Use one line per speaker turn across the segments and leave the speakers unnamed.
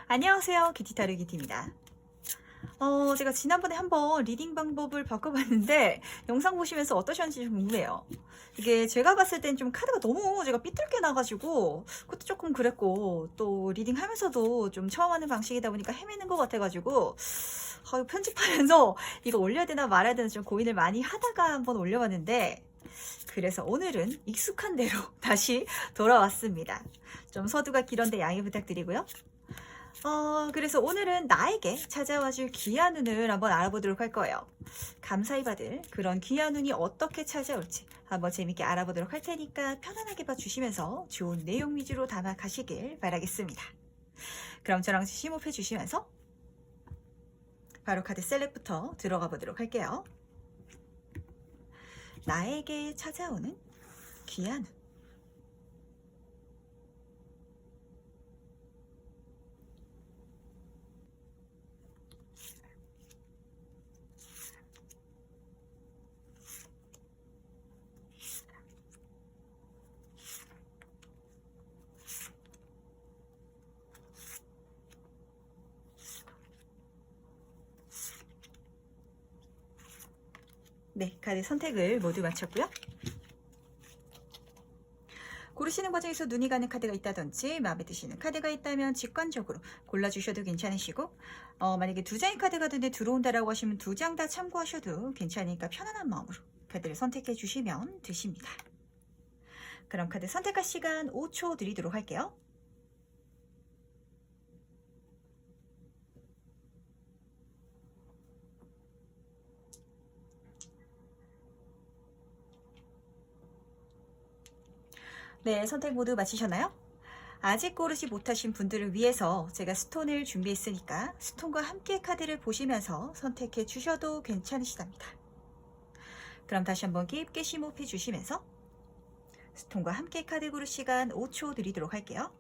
안녕하세요. 기티타르 기티입니다. 제가 지난번에 한번 리딩 방법을 바꿔봤는데 영상 보시면서 어떠셨는지 좀 궁금해요. 이게 제가 봤을 땐 좀 카드가 너무 제가 삐뚤게 나가지고 그것도 조금 그랬고, 또 리딩 하면서도 좀 처음 하는 방식이다 보니까 헤매는 것 같아가지고 이거 편집하면서 이거 올려야 되나 말아야 되나 좀 고민을 많이 하다가 한번 올려봤는데, 그래서 오늘은 익숙한 대로 다시 돌아왔습니다. 좀 서두가 길었는데 양해 부탁드리고요. 그래서 오늘은 나에게 찾아와줄 귀한 운을 한번 알아보도록 할 거예요. 감사히 받을 그런 귀한 운이 어떻게 찾아올지 한번 재밌게 알아보도록 할 테니까 편안하게 봐주시면서 좋은 내용 위주로 담아 가시길 바라겠습니다. 그럼 저랑 심호흡해 주시면서 바로 카드 셀렉부터 들어가 보도록 할게요. 나에게 찾아오는 귀한 운. 네, 카드 선택을 모두 마쳤고요. 고르시는 과정에서 눈이 가는 카드가 있다든지 마음에 드시는 카드가 있다면 직관적으로 골라주셔도 괜찮으시고, 만약에 두 장의 카드가 눈에 들어온다라고 하시면 두 장 다 참고하셔도 괜찮으니까 편안한 마음으로 카드를 선택해 주시면 되십니다. 그럼 카드 선택할 시간 5초 드리도록 할게요. 네, 선택 모두 마치셨나요? 아직 고르지 못하신 분들을 위해서 제가 스톤을 준비했으니까 스톤과 함께 카드를 보시면서 선택해 주셔도 괜찮으시답니다. 그럼 다시 한번 깊게 심호흡해 주시면서 스톤과 함께 카드 고를 시간 5초 드리도록 할게요.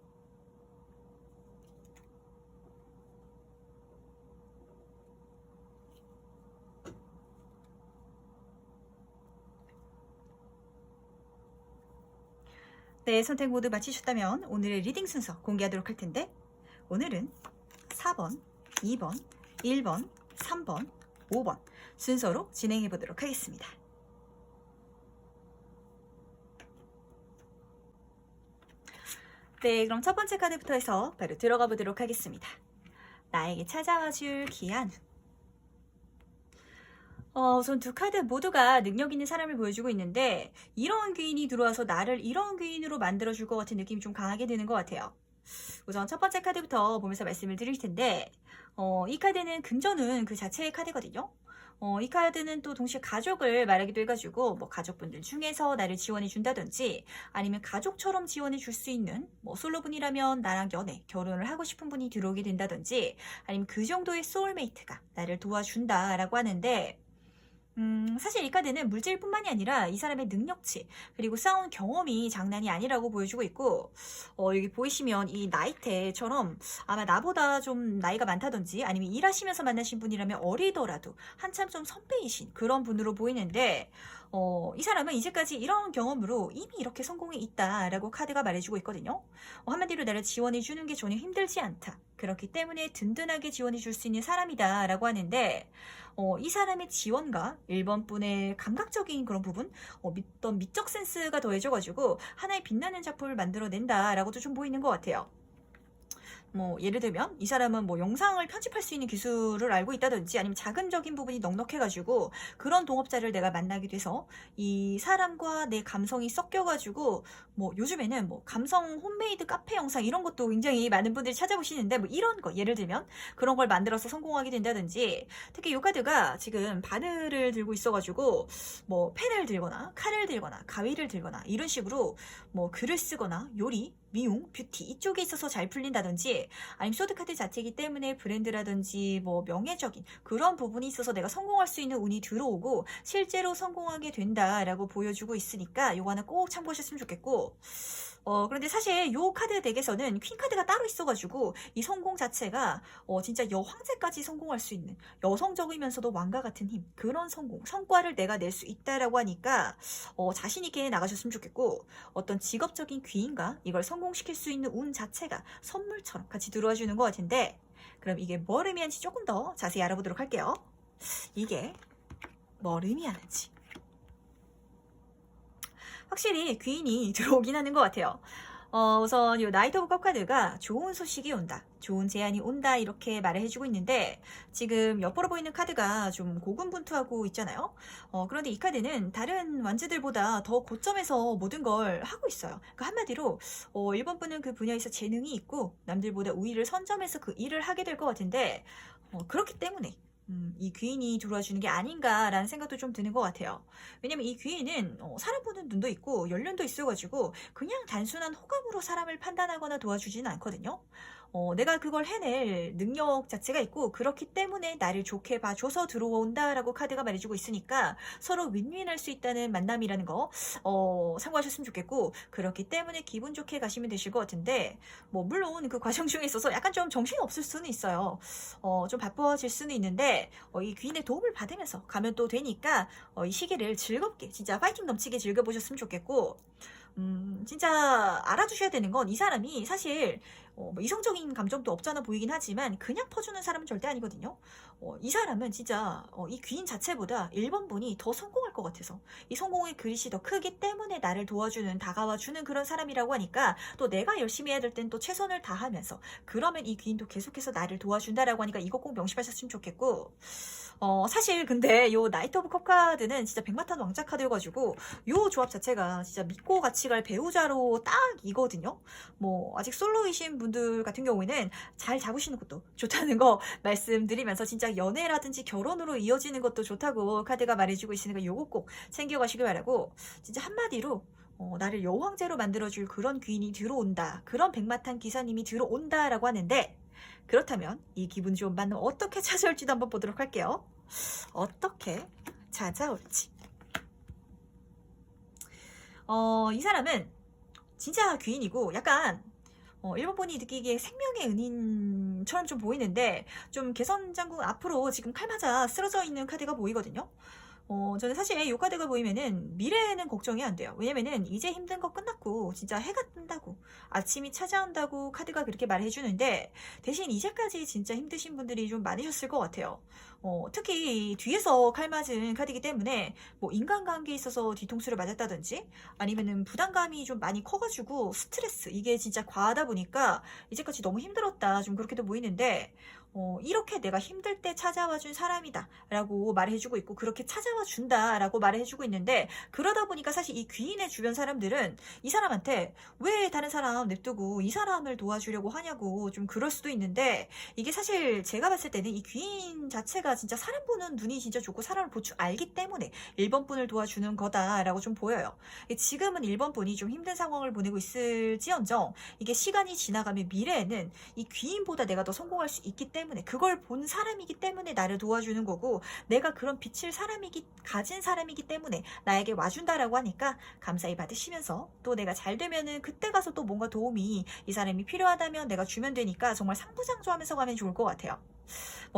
네, 선택 모두 마치셨다면 오늘의 리딩 순서 공개하도록 할 텐데, 오늘은 4번, 2번, 1번, 3번, 5번 순서로 진행해 보도록 하겠습니다. 네, 그럼 첫 번째 카드부터 해서 바로 들어가 보도록 하겠습니다. 나에게 찾아와줄 귀한 우선 두 카드 모두가 능력 있는 사람을 보여주고 있는데, 이런 귀인이 들어와서 나를 이런 귀인으로 만들어줄 것 같은 느낌이 좀 강하게 드는 것 같아요. 우선 첫 번째 카드부터 보면서 말씀을 드릴 텐데, 이 카드는 금전운 그 자체의 카드거든요. 이 카드는 또 동시에 가족을 말하기도 해가지고, 뭐 가족분들 중에서 나를 지원해 준다든지, 아니면 가족처럼 지원해 줄 수 있는, 뭐 솔로분이라면 나랑 연애, 결혼을 하고 싶은 분이 들어오게 된다든지, 아니면 그 정도의 소울메이트가 나를 도와준다라고 하는데, 사실 이 카드는 물질뿐만이 아니라 이 사람의 능력치, 그리고 싸운 경험이 장난이 아니라고 보여주고 있고, 여기 보이시면 이 나이테처럼 아마 나보다 좀 나이가 많다든지 아니면 일하시면서 만나신 분이라면 어리더라도 한참 좀 선배이신 그런 분으로 보이는데, 이 사람은 이제까지 이런 경험으로 이미 이렇게 성공해 있다라고 카드가 말해주고 있거든요. 한마디로 나를 지원해 주는 게 전혀 힘들지 않다. 그렇기 때문에 든든하게 지원해 줄 수 있는 사람이다 라고 하는데, 이 사람의 지원과 1번 분의 감각적인 그런 부분, 어떤 미적 센스가 더해져가지고 하나의 빛나는 작품을 만들어낸다라고도 좀 보이는 것 같아요. 뭐 예를 들면 이 사람은 뭐 영상을 편집할 수 있는 기술을 알고 있다든지, 아니면 자금적인 부분이 넉넉해가지고 그런 동업자를 내가 만나게 돼서 이 사람과 내 감성이 섞여가지고, 뭐 요즘에는 뭐 감성 홈메이드 카페 영상 이런 것도 굉장히 많은 분들이 찾아보시는데, 뭐 이런 거 예를 들면 그런 걸 만들어서 성공하게 된다든지, 특히 이 카드가 지금 바늘을 들고 있어가지고 뭐 펜을 들거나 칼을 들거나 가위를 들거나 이런 식으로 뭐 글을 쓰거나 요리, 미용, 뷰티 이쪽에 있어서 잘 풀린다든지, 아니면 소드카드 자체이기 때문에 브랜드라든지 뭐 명예적인 그런 부분이 있어서 내가 성공할 수 있는 운이 들어오고 실제로 성공하게 된다라고 보여주고 있으니까 요거 하나 꼭 참고하셨으면 좋겠고, 그런데 사실 요 카드 덱에서는 퀸 카드가 따로 있어가지고 이 성공 자체가 진짜 여황제까지 성공할 수 있는 여성적이면서도 왕과 같은 힘 그런 성과를 내가 낼 수 있다라고 하니까 자신 있게 나가셨으면 좋겠고 어떤 직업적인 귀인가 이걸 성공시킬 수 있는 운 자체가 선물처럼 같이 들어와 주는 것 같은데 그럼 이게 뭘 의미하는지 조금 더 자세히 알아보도록 할게요. 이게 뭘 의미하는지. 확실히 귀인이 들어오긴 하는 것 같아요. 우선 이 나이트 오브 컵 카드가 좋은 소식이 온다, 좋은 제안이 온다 이렇게 말을 해주고 있는데 지금 옆으로 보이는 카드가 좀 고군분투하고 있잖아요. 그런데 이 카드는 다른 완즈들보다 더 고점에서 모든 걸 하고 있어요. 그러니까 한마디로 일본 분은 그 분야에서 재능이 있고 남들보다 우위를 선점해서 그 일을 하게 될 것 같은데 그렇기 때문에 이 귀인이 들어와 주는 게 아닌가라는 생각도 좀 드는 것 같아요. 왜냐면 이 귀인은 사람 보는 눈도 있고 연륜도 있어가지고 그냥 단순한 호감으로 사람을 판단하거나 도와주지는 않거든요. 내가 그걸 해낼 능력 자체가 있고 그렇기 때문에 나를 좋게 봐줘서 들어온다라고 카드가 말해주고 있으니까 서로 윈윈할 수 있다는 만남이라는 거 참고하셨으면 좋겠고 그렇기 때문에 기분 좋게 가시면 되실 것 같은데 물론 그 과정 중에 있어서 약간 좀 정신이 없을 수는 있어요. 좀 바빠질 수는 있는데 이 귀인의 도움을 받으면서 가면 또 되니까 이 시기를 즐겁게 진짜 파이팅 넘치게 즐겨보셨으면 좋겠고 진짜 알아두셔야 되는 건 이 사람이 사실 이성적인 감정도 없잖아 보이긴 하지만 그냥 퍼주는 사람은 절대 아니거든요. 이 사람은 진짜 이 귀인 자체보다 1번 분이 더 성공할 것 같아서 이 성공의 그릇이 더 크기 때문에 나를 도와주는 다가와주는 그런 사람이라고 하니까 또 내가 열심히 해야 될 땐 또 최선을 다하면서 그러면 이 귀인도 계속해서 나를 도와준다라고 하니까 이거 꼭 명심하셨으면 좋겠고 사실 근데 요 나이트 오브 컵 카드는 진짜 백마탄 왕자 카드여가지고 요 조합 자체가 진짜 믿고 같이 갈 배우자로 딱이거든요. 아직 솔로이신 분들 같은 경우에는 잘 잡으시는 것도 좋다는 거 말씀드리면서 진짜 연애라든지 결혼으로 이어지는 것도 좋다고 카드가 말해주고 있으니까 요거 꼭 챙겨가시길 바라고 진짜 한마디로 나를 여왕제로 만들어줄 그런 귀인이 들어온다. 그런 백마탄 기사님이 들어온다라고 하는데 그렇다면 이 기분 좋은 만남 어떻게 찾아올지도 한번 보도록 할게요. 어떻게 찾아올지. 이 사람은 진짜 귀인이고 약간 일본 분이 느끼기에 생명의 은인처럼 좀 보이는데 좀 개선장군 앞으로 지금 칼 맞아 쓰러져 있는 카드가 보이거든요. 저는 사실 이 카드가 보이면은 미래에는 걱정이 안 돼요. 왜냐면은 이제 힘든 거 끝났고 진짜 해가 뜬다고 아침이 찾아온다고 카드가 그렇게 말해주는데 대신 이제까지 진짜 힘드신 분들이 좀 많으셨을 것 같아요. 특히 뒤에서 칼 맞은 카드이기 때문에 인간관계에 있어서 뒤통수를 맞았다든지 아니면은 부담감이 좀 많이 커가지고 스트레스 이게 진짜 과하다 보니까 이제까지 너무 힘들었다 좀 그렇게도 보이는데 이렇게 내가 힘들 때 찾아와 준 사람이다 라고 말해주고 있고 그렇게 찾아와 준다 라고 말해주고 있는데 그러다 보니까 사실 이 귀인의 주변 사람들은 이 사람한테 왜 다른 사람 냅두고 이 사람을 도와주려고 하냐고 좀 그럴 수도 있는데 이게 사실 제가 봤을 때는 이 귀인 자체가 진짜 사람 보는 눈이 진짜 좋고 사람을 볼 줄 알기 때문에 1번 분을 도와주는 거다라고 좀 보여요. 지금은 1번 분이 좀 힘든 상황을 보내고 있을지언정 이게 시간이 지나가면 미래에는 이 귀인보다 내가 더 성공할 수 있기 때문에 그걸 본 사람이기 때문에 나를 도와주는 거고 내가 그런 빛을 가진 사람이기 때문에 나에게 와준다라고 하니까 감사히 받으시면서 또 내가 잘 되면은 그때 가서 또 뭔가 도움이 이 사람이 필요하다면 내가 주면 되니까 정말 상부장조하면서 가면 좋을 것 같아요.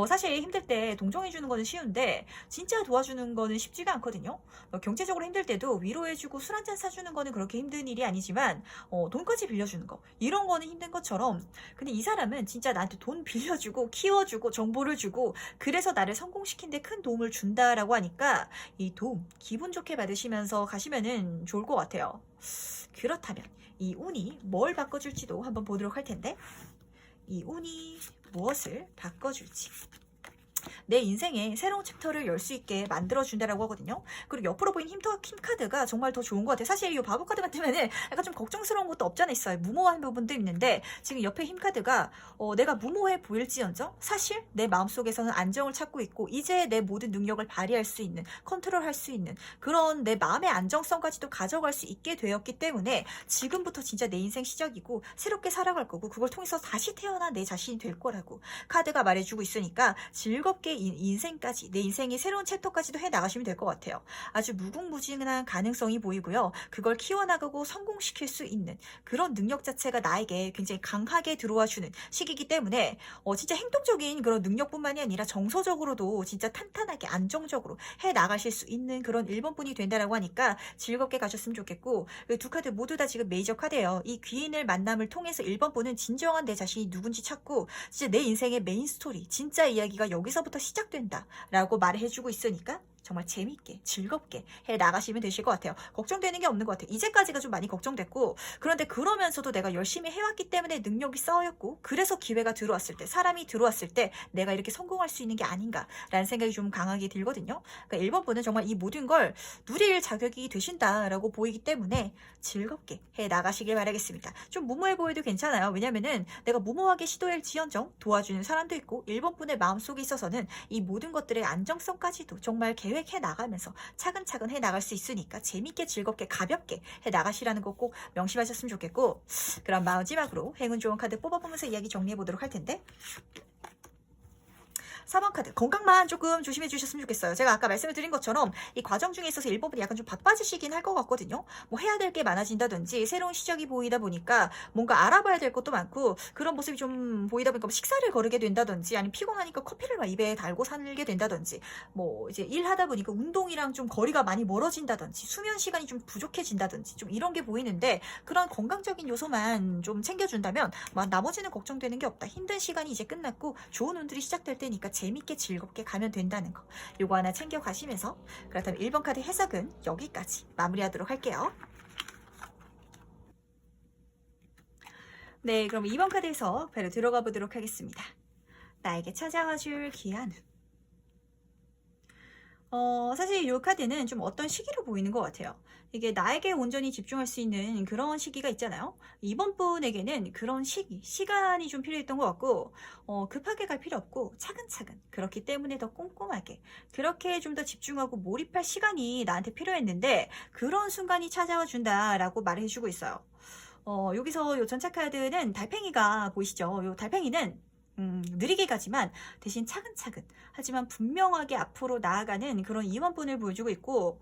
사실 힘들 때 동정해주는 거는 쉬운데 진짜 도와주는 거는 쉽지가 않거든요. 경제적으로 힘들 때도 위로해주고 술 한잔 사주는 거는 그렇게 힘든 일이 아니지만 돈까지 빌려주는 거 이런 거는 힘든 것처럼 근데 이 사람은 진짜 나한테 돈 빌려주고 키워주고 정보를 주고 그래서 나를 성공시킨 데 큰 도움을 준다라고 하니까 이 도움 기분 좋게 받으시면서 가시면은 좋을 것 같아요. 그렇다면 이 운이 뭘 바꿔줄지도 한번 보도록 할 텐데 이 운이 무엇을 바꿔줄지 내 인생에 새로운 챕터를 열 수 있게 만들어준다라고 하거든요. 그리고 옆으로 보이는 힘 카드가 정말 더 좋은 것 같아요. 사실 이 바보 카드 같으면은 약간 좀 걱정스러운 것도 없잖아 있어요. 무모한 부분도 있는데 지금 옆에 힘 카드가 내가 무모해 보일지언정 사실 내 마음속에서는 안정을 찾고 있고 이제 내 모든 능력을 발휘할 수 있는 컨트롤할 수 있는 그런 내 마음의 안정성까지도 가져갈 수 있게 되었기 때문에 지금부터 진짜 내 인생 시작이고 새롭게 살아갈 거고 그걸 통해서 다시 태어난 내 자신이 될 거라고 카드가 말해주고 있으니까 즐겁게 인생까지, 내 인생의 새로운 챕터까지도 해 나가시면 될 것 같아요. 아주 무궁무진한 가능성이 보이고요. 그걸 키워나가고 성공시킬 수 있는 그런 능력 자체가 나에게 굉장히 강하게 들어와 주는 시기이기 때문에 진짜 행동적인 그런 능력뿐만이 아니라 정서적으로도 진짜 탄탄하게 안정적으로 해 나가실 수 있는 그런 1번 분이 된다라고 하니까 즐겁게 가셨으면 좋겠고, 두 카드 모두 다 지금 메이저 카드예요. 이 귀인을 만남을 통해서 1번 분은 진정한 내 자신이 누군지 찾고 진짜 내 인생의 메인 스토리, 진짜 이야기가 여기서부터 시작된다 라고 말을 해주고 있으니까 정말 재밌게 즐겁게 해 나가시면 되실 것 같아요. 걱정되는 게 없는 것 같아요. 이제까지가 좀 많이 걱정됐고, 그런데 그러면서도 내가 열심히 해왔기 때문에 능력이 쌓였고, 그래서 기회가 들어왔을 때, 사람이 들어왔을 때 내가 이렇게 성공할 수 있는 게 아닌가라는 생각이 좀 강하게 들거든요. 그러니까 1번 분은 정말 이 모든 걸 누릴 자격이 되신다라고 보이기 때문에 즐겁게 해 나가시길 바라겠습니다. 좀 무모해 보여도 괜찮아요. 왜냐면은 내가 무모하게 시도할지언정 도와주는 사람도 있고, 1번 분의 마음속에 있어서는 이 모든 것들의 안정성까지도 정말 계획해 나가면서 차근차근 해 나갈 수 있으니까 재밌게 즐겁게 가볍게 해 나가시라는 거 꼭 명심하셨으면 좋겠고, 그럼 마지막으로 행운 좋은 카드 뽑아보면서 이야기 정리해 보도록 할 텐데, 4번 카드, 건강만 조금 조심해 주셨으면 좋겠어요. 제가 아까 말씀을 드린 것처럼 이 과정 중에 있어서 1번분이 약간 좀 바빠지시긴 할 것 같거든요. 뭐 해야 될 게 많아진다든지 새로운 시작이 보이다 보니까 뭔가 알아봐야 될 것도 많고, 그런 모습이 좀 보이다 보니까 뭐 식사를 거르게 된다든지, 아니면 피곤하니까 커피를 막 입에 달고 살게 된다든지, 뭐 이제 일하다 보니까 운동이랑 좀 거리가 많이 멀어진다든지, 수면 시간이 좀 부족해진다든지, 좀 이런 게 보이는데, 그런 건강적인 요소만 좀 챙겨준다면 나머지는 걱정되는 게 없다. 힘든 시간이 이제 끝났고 좋은 운들이 시작될 때니까 재밌게 즐겁게 가면 된다는 거, 요거 하나 챙겨 가시면서, 그렇다면 1번 카드 해석은 여기까지 마무리하도록 할게요. 네, 그럼 2번 카드 해석 바로 들어가 보도록 하겠습니다. 나에게 찾아와 줄 귀한 사실 이 카드는 좀 어떤 시기로 보이는 것 같아요. 이게 나에게 온전히 집중할 수 있는 그런 시기가 있잖아요. 이번 분에게는 그런 시간이 좀 필요했던 것 같고, 급하게 갈 필요 없고 차근차근, 그렇기 때문에 더 꼼꼼하게, 그렇게 좀 더 집중하고 몰입할 시간이 나한테 필요했는데, 그런 순간이 찾아와 준다라고 말을 해주고 있어요. 여기서 요 전차 카드는 달팽이가 보이시죠? 요 달팽이는 느리게 가지만 대신 차근차근, 하지만 분명하게 앞으로 나아가는 그런 이원분을 보여주고 있고,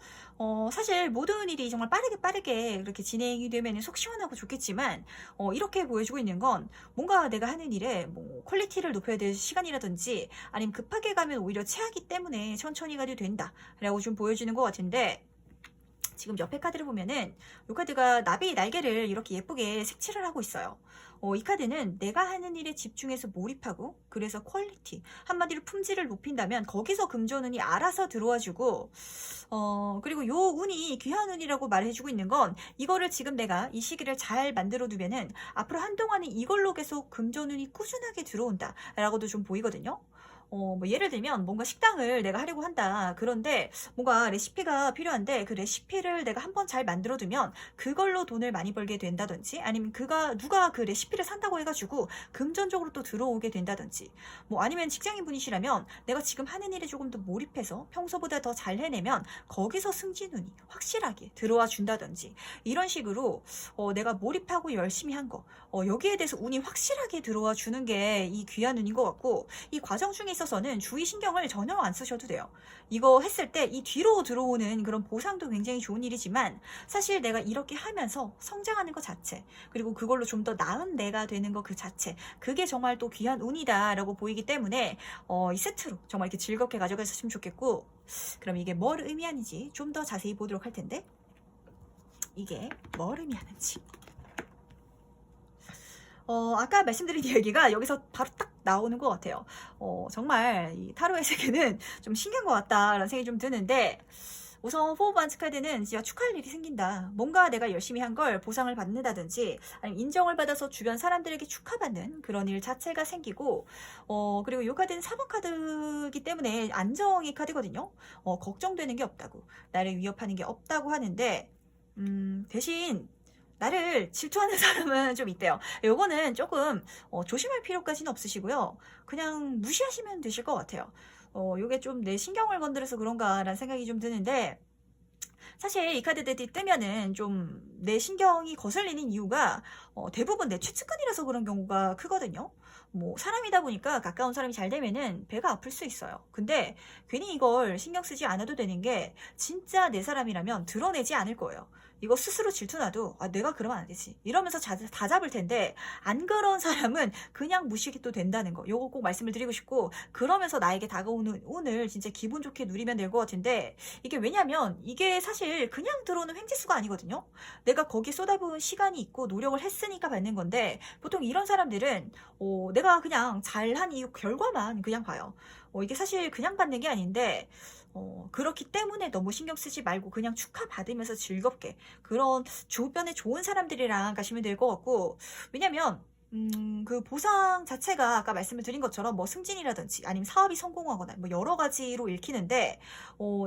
사실 모든 일이 정말 빠르게 그렇게 진행이 되면 속 시원하고 좋겠지만, 이렇게 보여주고 있는 건 뭔가 내가 하는 일에 뭐 퀄리티를 높여야 될 시간이라든지, 아니면 급하게 가면 오히려 체하기 때문에 천천히 가도 된다 라고 좀 보여주는 것 같은데, 지금 옆에 카드를 보면은 이 카드가 나비 날개를 이렇게 예쁘게 색칠을 하고 있어요. 이 카드는 내가 하는 일에 집중해서 몰입하고, 그래서 퀄리티, 한마디로 품질을 높인다면 거기서 금전운이 알아서 들어와주고, 그리고 요 운이 귀한 운이라고 말해주고 있는 건, 이거를 지금 내가 이 시기를 잘 만들어 두면은 앞으로 한동안은 이걸로 계속 금전운이 꾸준하게 들어온다 라고도 좀 보이거든요. 뭐 예를 들면 뭔가 식당을 내가 하려고 한다. 그런데 뭔가 레시피가 필요한데, 그 레시피를 내가 한번 잘 만들어 두면 그걸로 돈을 많이 벌게 된다든지, 아니면 누가 그 레시피를 산다고 해가지고 금전적으로 또 들어오게 된다든지, 뭐 아니면 직장인 분이시라면 내가 지금 하는 일에 조금 더 몰입해서 평소보다 더 잘 해내면 거기서 승진운이 확실하게 들어와 준다든지, 이런 식으로 내가 몰입하고 열심히 한 거, 여기에 대해서 운이 확실하게 들어와 주는 게 이 귀한 운인 것 같고, 이 과정 중에 있어서는 주의 신경을 전혀 안 쓰셔도 돼요. 이거 했을 때 이 뒤로 들어오는 그런 보상도 굉장히 좋은 일이지만, 사실 내가 이렇게 하면서 성장하는 것 자체, 그리고 그걸로 좀 더 나은 내가 되는 것 그 자체, 그게 정말 또 귀한 운이다 라고 보이기 때문에 이 세트로 정말 이렇게 즐겁게 가져가셨으면 좋겠고, 그럼 이게 뭘 의미하는지 좀 더 자세히 보도록 할 텐데, 이게 뭘 의미하는지, 아까 말씀드린 이야기가 여기서 바로 딱 나오는 것 같아요. 정말 이 타로의 세계는 좀 신기한 것 같다라는 생각이 좀 드는데, 우선 포반츠 카드는 진짜 축하할 일이 생긴다. 뭔가 내가 열심히 한 걸 보상을 받는다든지, 아니면 인정을 받아서 주변 사람들에게 축하받는 그런 일 자체가 생기고, 그리고 이 카드는 4번 카드이기 때문에 안정의 카드거든요. 걱정되는 게 없다고, 나를 위협하는 게 없다고 하는데, 대신 나를 질투하는 사람은 좀 있대요. 요거는 조금 조심할 필요까지는 없으시고요. 그냥 무시하시면 되실 것 같아요. 요게 좀 내 신경을 건드려서 그런가라는 생각이 좀 드는데, 사실 이 카드들이 뜨면은 좀 내 신경이 거슬리는 이유가 대부분 내 최측근이라서 그런 경우가 크거든요. 뭐 사람이다 보니까 가까운 사람이 잘 되면은 배가 아플 수 있어요. 근데 괜히 이걸 신경 쓰지 않아도 되는 게 진짜 내 사람이라면 드러내지 않을 거예요. 이거 스스로 질투나도 내가 그러면 안 되지 이러면서 다 잡을 텐데 안 그런 사람은 그냥 무시해도 된다는 거 요거 꼭 말씀을 드리고 싶고 그러면서 나에게 다가오는 운을 진짜 기분 좋게 누리면 될 것 같은데 이게 왜냐면 이게 사실 그냥 들어오는 횡재수가 아니거든요. 내가 거기에 쏟아부은 시간이 있고 노력을 했으니까 받는 건데 보통 이런 사람들은 내가 그냥 잘한 이유 결과만 그냥 봐요. 이게 사실 그냥 받는 게 아닌데 그렇기 때문에 너무 신경 쓰지 말고 그냥 축하받으면서 즐겁게 그런 주변에 좋은 사람들이랑 가시면 될 것 같고 왜냐면 그 보상 자체가 아까 말씀을 드린 것처럼 뭐 승진이라든지 아니면 사업이 성공하거나 뭐 여러 가지로 읽히는데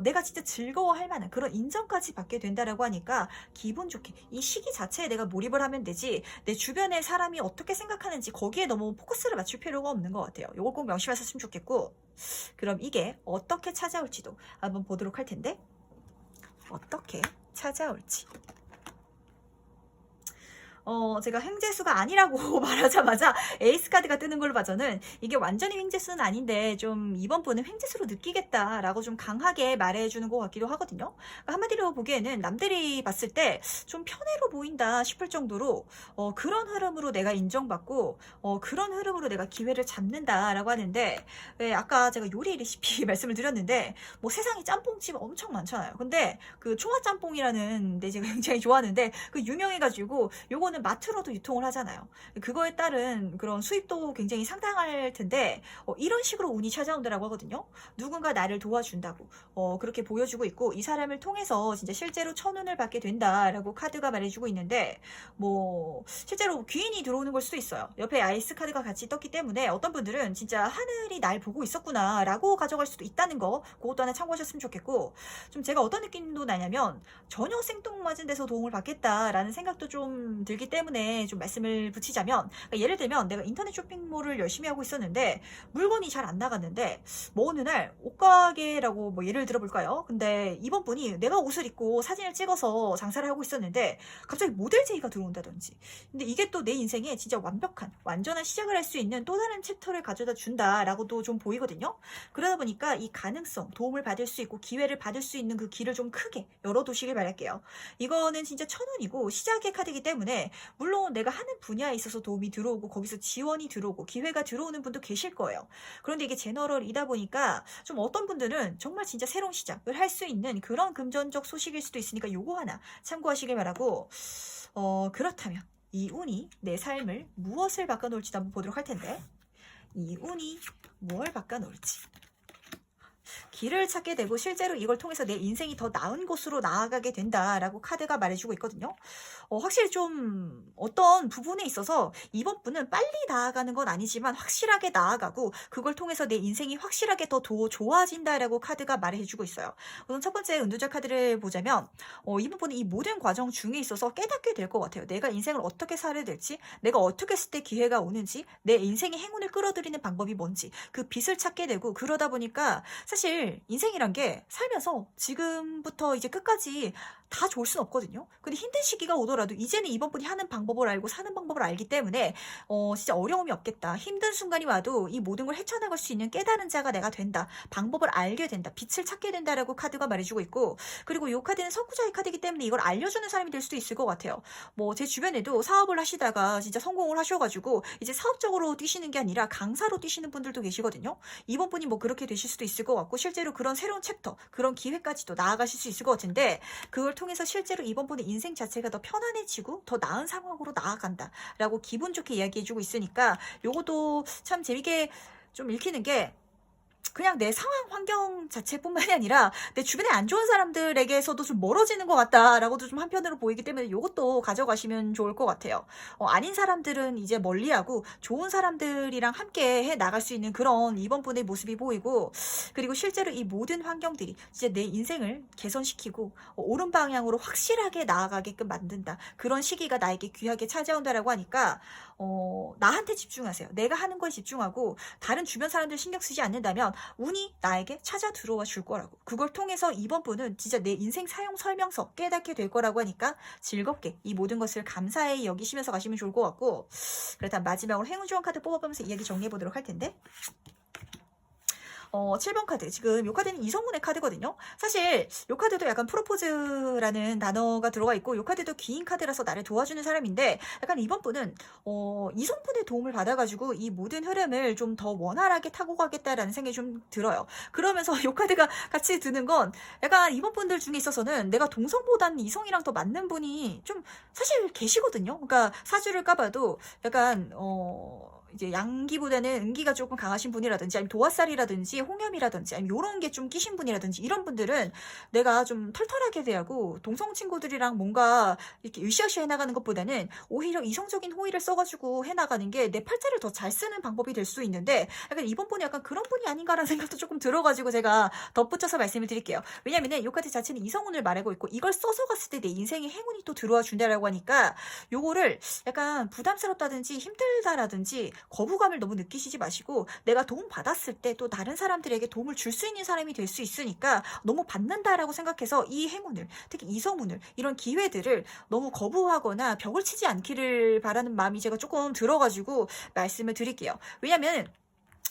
내가 진짜 즐거워할 만한 그런 인정까지 받게 된다라고 하니까 기분 좋게 이 시기 자체에 내가 몰입을 하면 되지 내 주변의 사람이 어떻게 생각하는지 거기에 너무 포커스를 맞출 필요가 없는 것 같아요. 요걸 꼭 명심하셨으면 좋겠고 그럼 이게 어떻게 찾아올지도 한번 보도록 할 텐데 어떻게 찾아올지 제가 횡재수가 아니라고 말하자마자 에이스 카드가 뜨는 걸로 봐서는 이게 완전히 횡재수는 아닌데 좀 이번 분은 횡재수로 느끼겠다라고 좀 강하게 말해주는 것 같기도 하거든요. 그러니까 한마디로 보기에는 남들이 봤을 때 좀 편애로 보인다 싶을 정도로 그런 흐름으로 내가 인정받고 그런 흐름으로 내가 기회를 잡는다라고 하는데 왜 아까 제가 요리 레시피 말씀을 드렸는데 뭐 세상에 짬뽕집 엄청 많잖아요. 근데 그 총화짬뽕이라는 데 제가 굉장히 좋아하는데 그 유명해가지고 요거는 마트로도 유통을 하잖아요. 그거에 따른 그런 수입도 굉장히 상당할 텐데 이런 식으로 운이 찾아온다라고 하거든요. 누군가 나를 도와준다고 그렇게 보여주고 있고 이 사람을 통해서 진짜 실제로 천운을 받게 된다라고 카드가 말해주고 있는데 뭐 실제로 귀인이 들어오는 걸 수도 있어요. 옆에 아이스 카드가 같이 떴기 때문에 어떤 분들은 진짜 하늘이 날 보고 있었구나 라고 가져갈 수도 있다는 거 그것도 하나 참고하셨으면 좋겠고 좀 제가 어떤 느낌도 나냐면 전혀 생뚱맞은 데서 도움을 받겠다라는 생각도 좀 들기 때문에 좀 말씀을 붙이자면 그러니까 예를 들면 내가 인터넷 쇼핑몰을 열심히 하고 있었는데 물건이 잘 안 나갔는데 뭐 어느 날 옷가게라고 뭐 예를 들어볼까요? 근데 이번 분이 내가 옷을 입고 사진을 찍어서 장사를 하고 있었는데 갑자기 모델 제의가 들어온다든지 근데 이게 또 내 인생에 진짜 완벽한 완전한 시작을 할 수 있는 또 다른 챕터를 가져다 준다라고도 좀 보이거든요. 그러다 보니까 이 가능성 도움을 받을 수 있고 기회를 받을 수 있는 그 길을 좀 크게 열어두시길 바랄게요. 이거는 진짜 천운이고 시작의 카드이기 때문에 물론 내가 하는 분야에 있어서 도움이 들어오고 거기서 지원이 들어오고 기회가 들어오는 분도 계실 거예요. 그런데 이게 제너럴이다 보니까 좀 어떤 분들은 정말 진짜 새로운 시작을 할 수 있는 그런 금전적 소식일 수도 있으니까 요거 하나 참고하시길 바라고 그렇다면 이 운이 내 삶을 무엇을 바꿔놓을지도 한번 보도록 할 텐데 이 운이 뭘 바꿔놓을지 길을 찾게 되고 실제로 이걸 통해서 내 인생이 더 나은 곳으로 나아가게 된다라고 카드가 말해주고 있거든요. 확실히 좀 어떤 부분에 있어서 이번 분은 빨리 나아가는 건 아니지만 확실하게 나아가고 그걸 통해서 내 인생이 확실하게 더 좋아진다라고 카드가 말해주고 있어요. 우선 첫 번째 은두절 카드를 보자면 이번 분은 이 모든 과정 중에 있어서 깨닫게 될 것 같아요. 내가 인생을 어떻게 살아야 될지 내가 어떻게 했을 때 기회가 오는지 내 인생의 행운을 끌어들이는 방법이 뭔지 그 빛을 찾게 되고 그러다 보니까 사실 인생이란 게 살면서 지금부터 이제 끝까지 다 좋을 순 없거든요. 근데 힘든 시기가 오더라도 이제는 이번 분이 하는 방법을 알고 사는 방법을 알기 때문에 진짜 어려움이 없겠다. 힘든 순간이 와도 이 모든 걸 헤쳐나갈 수 있는 깨달은 자가 내가 된다. 방법을 알게 된다. 빛을 찾게 된다라고 카드가 말해주고 있고 그리고 이 카드는 선구자의 카드이기 때문에 이걸 알려주는 사람이 될 수도 있을 것 같아요. 뭐 제 주변에도 사업을 하시다가 진짜 성공을 하셔가지고 이제 사업적으로 뛰시는 게 아니라 강사로 뛰시는 분들도 계시거든요. 이번 분이 뭐 그렇게 되실 수도 있을 것 같고 실제로 그런 새로운 챕터 그런 기회까지도 나아가실 수 있을 것 같은데 그걸 통해서 실제로 이번 분의 인생 자체가 더 편안해지고 더 나은 상황으로 나아간다 라고 기분 좋게 이야기해주고 있으니까 요것도 참 재밌게 좀 읽히는 게 그냥 내 상황 환경 자체뿐만이 아니라 내 주변에 안 좋은 사람들에게서도 좀 멀어지는 것 같다라고도 좀 한편으로 보이기 때문에 이것도 가져가시면 좋을 것 같아요. 아닌 사람들은 이제 멀리하고 좋은 사람들이랑 함께 해 나갈 수 있는 그런 이번 분의 모습이 보이고 그리고 실제로 이 모든 환경들이 진짜 내 인생을 개선시키고 옳은 방향으로 확실하게 나아가게끔 만든다. 그런 시기가 나에게 귀하게 찾아온다라고 하니까 나한테 집중하세요. 내가 하는 거에 집중하고 다른 주변 사람들 신경 쓰지 않는다면 운이 나에게 찾아 들어와 줄 거라고. 그걸 통해서 이번 분은 진짜 내 인생 사용 설명서 깨닫게 될 거라고 하니까 즐겁게 이 모든 것을 감사히 여기시면서 가시면 좋을 것 같고, 그렇다면 마지막으로 행운 지원 카드 뽑아보면서 이야기 정리해 보도록 할 텐데, 7번 카드. 지금 이 카드는 이성분의 카드거든요. 사실 이 카드도 약간 프로포즈라는 단어가 들어가 있고, 이 카드도 귀인 카드라서 나를 도와주는 사람인데, 약간 이번 분은 이성분의 도움을 받아가지고 이 모든 흐름을 좀 더 원활하게 타고 가겠다라는 생각이 좀 들어요. 그러면서 이 카드가 같이 드는 건 약간 이번 분들 중에 있어서는 내가 동성보다는 이성이랑 더 맞는 분이 좀 사실 계시거든요. 그러니까 사주를 까봐도 약간 이제 양기보다는 음기가 조금 강하신 분이라든지, 아니면 도화살이라든지 홍염이라든지, 아니면 요런 게 좀 끼신 분이라든지, 이런 분들은 내가 좀 털털하게 대하고 동성 친구들이랑 뭔가 이렇게 으쌰으쌰 해나가는 것보다는 오히려 이성적인 호의를 써가지고 해나가는 게 내 팔자를 더 잘 쓰는 방법이 될 수 있는데, 약간 이번 분이 약간 그런 분이 아닌가라는 생각도 조금 들어가지고 제가 덧붙여서 말씀을 드릴게요. 왜냐면은 요 카드 자체는 이성운을 말하고 있고, 이걸 써서 갔을 때 내 인생에 행운이 또 들어와 준다라고 하니까, 요거를 약간 부담스럽다든지 힘들다라든지 거부감을 너무 느끼시지 마시고, 내가 도움 받았을 때 또 다른 사람들에게 도움을 줄 수 있는 사람이 될 수 있으니까 너무 받는다라고 생각해서 이 행운을, 특히 이성운을, 이런 기회들을 너무 거부하거나 벽을 치지 않기를 바라는 마음이 제가 조금 들어가지고 말씀을 드릴게요. 왜냐면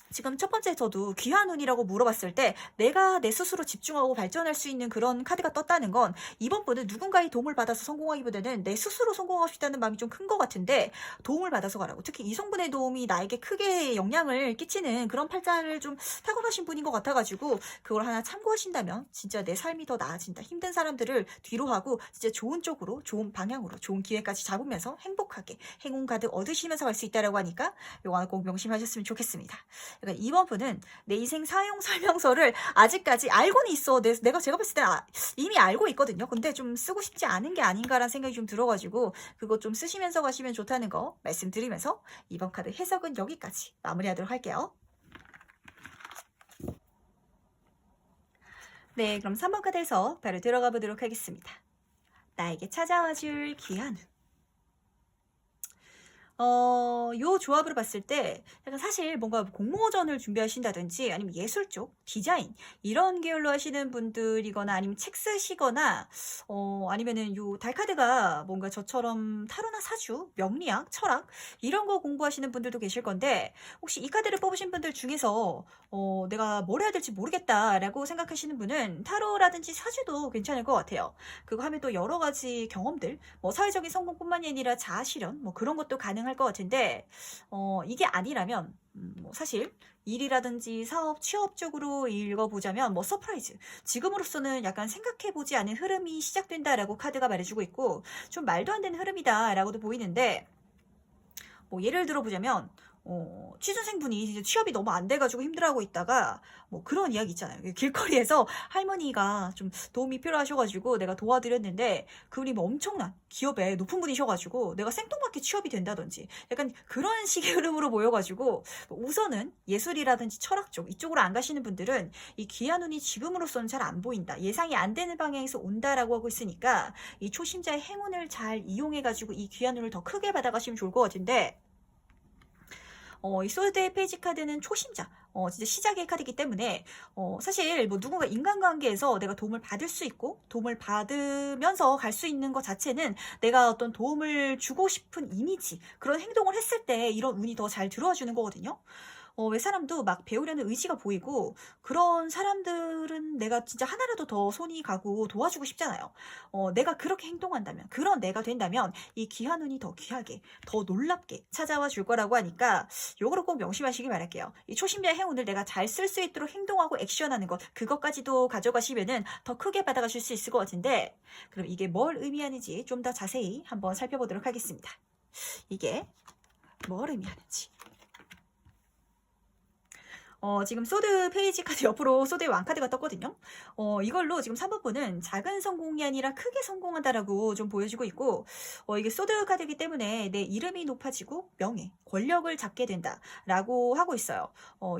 지금 첫 번째 저도 귀한 운이라고 물어봤을 때 내가 내 스스로 집중하고 발전할 수 있는 그런 카드가 떴다는 건, 이번 분은 누군가의 도움을 받아서 성공하기보다는 내 스스로 성공하고 싶다는 마음이 좀 큰 것 같은데, 도움을 받아서 가라고. 특히 이성분의 도움이 나에게 크게 영향을 끼치는 그런 팔자를 좀 타고나신 분인 것 같아가지고, 그걸 하나 참고하신다면 진짜 내 삶이 더 나아진다. 힘든 사람들을 뒤로 하고 진짜 좋은 쪽으로, 좋은 방향으로, 좋은 기회까지 잡으면서 행복하게 행운 카드 얻으시면서 갈 수 있다라고 하니까 요거 꼭 명심하셨으면 좋겠습니다. 그러니까 이번 분은 내 인생 사용 설명서를 아직까지 알고는 있어. 제가 봤을 때 이미 알고 있거든요. 근데 좀 쓰고 싶지 않은 게 아닌가라는 생각이 좀 들어가지고, 그거 좀 쓰시면서 가시면 좋다는 거 말씀드리면서 이번 카드 해석은 여기까지 마무리하도록 할게요. 네, 그럼 3번 카드에서 바로 들어가 보도록 하겠습니다. 나에게 찾아와 줄 귀한 운. 요 조합으로 봤을 때 약간 사실 뭔가 공모전을 준비하신다든지, 아니면 예술 쪽, 디자인 이런 계열로 하시는 분들이거나, 아니면 책 쓰시거나, 아니면은 요 달카드가 뭔가 저처럼 타로나 사주, 명리학, 철학 이런 거 공부하시는 분들도 계실 건데, 혹시 이 카드를 뽑으신 분들 중에서 내가 뭘 해야 될지 모르겠다라고 생각하시는 분은 타로라든지 사주도 괜찮을 것 같아요. 그거 하면 또 여러 가지 경험들, 뭐 사회적인 성공뿐만이 아니라 자아 실현, 뭐 그런 것도 가능할 것 같은데, 이게 아니라면 뭐 사실 일이라든지 사업, 취업 쪽으로 읽어보자면 뭐 서프라이즈, 지금으로서는 약간 생각해보지 않은 흐름이 시작된다라고 카드가 말해주고 있고, 좀 말도 안 되는 흐름이다라고도 보이는데, 뭐 예를 들어보자면 취준생분이 이제 취업이 너무 안 돼가지고 힘들어하고 있다가, 뭐 그런 이야기 있잖아요. 길거리에서 할머니가 좀 도움이 필요하셔가지고 내가 도와드렸는데, 그분이 뭐 엄청난 기업에 높은 분이셔가지고 내가 생뚱맞게 취업이 된다든지, 약간 그런 식의 흐름으로 보여가지고, 우선은 예술이라든지 철학 쪽 이쪽으로 안 가시는 분들은 이 귀한 운이 지금으로서는 잘 안 보인다, 예상이 안 되는 방향에서 온다라고 하고 있으니까, 이 초심자의 행운을 잘 이용해가지고 이 귀한 운을 더 크게 받아가시면 좋을 것 같은데, 이 소드의 페이지 카드는 초심자, 진짜 시작의 카드이기 때문에, 사실 뭐 누군가 인간관계에서 내가 도움을 받을 수 있고 도움을 받으면서 갈 수 있는 것 자체는, 내가 어떤 도움을 주고 싶은 이미지, 그런 행동을 했을 때 이런 운이 더 잘 들어와 주는 거거든요. 왜 사람도 막 배우려는 의지가 보이고, 그런 사람들은 내가 진짜 하나라도 더 손이 가고 도와주고 싶잖아요. 내가 그렇게 행동한다면, 그런 내가 된다면 이 귀한 운이 더 귀하게, 더 놀랍게 찾아와 줄 거라고 하니까, 요거를 꼭 명심하시길 바랄게요. 이 초심자의 행운을 내가 잘 쓸 수 있도록 행동하고 액션하는 것, 그것까지도 가져가시면은 더 크게 받아가실 수 있을 것 같은데, 그럼 이게 뭘 의미하는지 좀 더 자세히 한번 살펴보도록 하겠습니다. 이게 뭘 의미하는지. 지금 소드 페이지 카드 옆으로 소드의 왕카드가 떴거든요. 이걸로 지금 3번 분은 작은 성공이 아니라 크게 성공한다라고 좀 보여주고 있고, 이게 소드 카드이기 때문에 내 이름이 높아지고 명예, 권력을 잡게 된다라고 하고 있어요.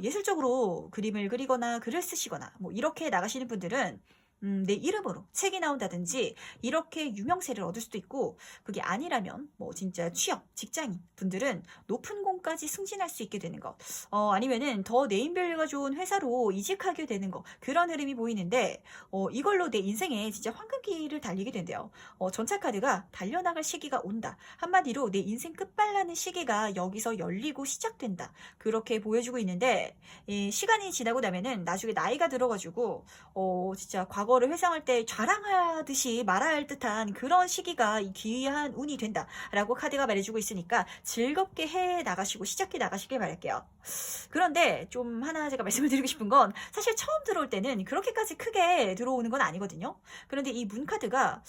예술적으로 그림을 그리거나 글을 쓰시거나 뭐 이렇게 나가시는 분들은 내 이름으로 책이 나온다든지 이렇게 유명세를 얻을 수도 있고, 그게 아니라면 뭐 진짜 취업, 직장인 분들은 높은 직급까지 승진할 수 있게 되는 것, 아니면은 더 네임밸류가 좋은 회사로 이직하게 되는 것, 그런 흐름이 보이는데 이걸로 내 인생에 진짜 황금기를 달리게 된대요. 전차 카드가 달려나갈 시기가 온다. 한마디로 내 인생 끝발라는 시기가 여기서 열리고 시작된다. 그렇게 보여주고 있는데 시간이 지나고 나면은 나중에 나이가 들어가지고 진짜 과거를 회상할 때 자랑하듯이 말아야 할 듯한 그런 시기가 이 귀한 운이 된다라고 카드가 말해주고 있으니까 즐겁게 해 나가시고 시작해 나가시길 바랄게요. 그런데 좀 하나 제가 말씀을 드리고 싶은 건 사실 처음 들어올 때는 그렇게까지 크게 들어오는 건 아니거든요. 그런데 이 문 카드가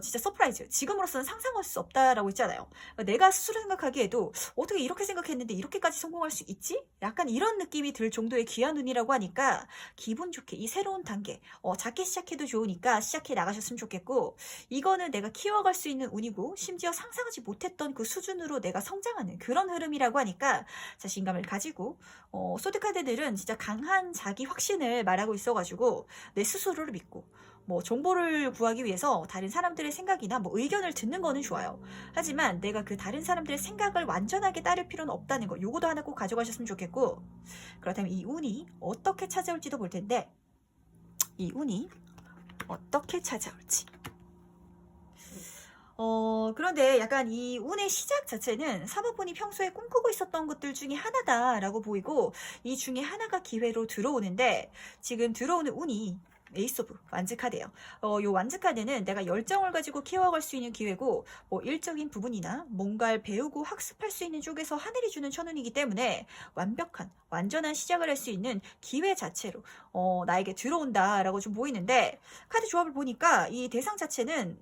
진짜 서프라이즈, 지금으로서는 상상할 수 없다라고 했잖아요. 내가 스스로 생각하기에도 어떻게 이렇게 생각했는데 이렇게까지 성공할 수 있지? 약간 이런 느낌이 들 정도의 귀한 운이라고 하니까 기분 좋게 이 새로운 단계, 작게 시작해도 좋으니까 시작해 나가셨으면 좋겠고, 이거는 내가 키워갈 수 있는 운이고 심지어 상상하지 못했던 그 수준으로 내가 성장하는 그런 흐름이라고 하니까 자신감을 가지고 소드 카드들은 진짜 강한 자기 확신을 말하고 있어가지고 내 스스로를 믿고 뭐 정보를 구하기 위해서 다른 사람들의 생각이나 뭐 의견을 듣는 거는 좋아요. 하지만 내가 그 다른 사람들의 생각을 완전하게 따를 필요는 없다는 거, 요거도 하나 꼭 가져가셨으면 좋겠고, 그렇다면 이 운이 어떻게 찾아올지도 볼 텐데, 이 운이 어떻게 찾아올지. 그런데 약간 이 운의 시작 자체는 사모분이 평소에 꿈꾸고 있었던 것들 중에 하나다라고 보이고, 이 중에 하나가 기회로 들어오는데, 지금 들어오는 운이 에이스 오브 완즈 카드예요. 요 완즈 카드는 내가 열정을 가지고 키워갈 수 있는 기회고, 뭐 일적인 부분이나 뭔가를 배우고 학습할 수 있는 쪽에서 하늘이 주는 천운이기 때문에 완벽한 완전한 시작을 할 수 있는 기회 자체로 나에게 들어온다라고 좀 보이는데, 카드 조합을 보니까 이 대상 자체는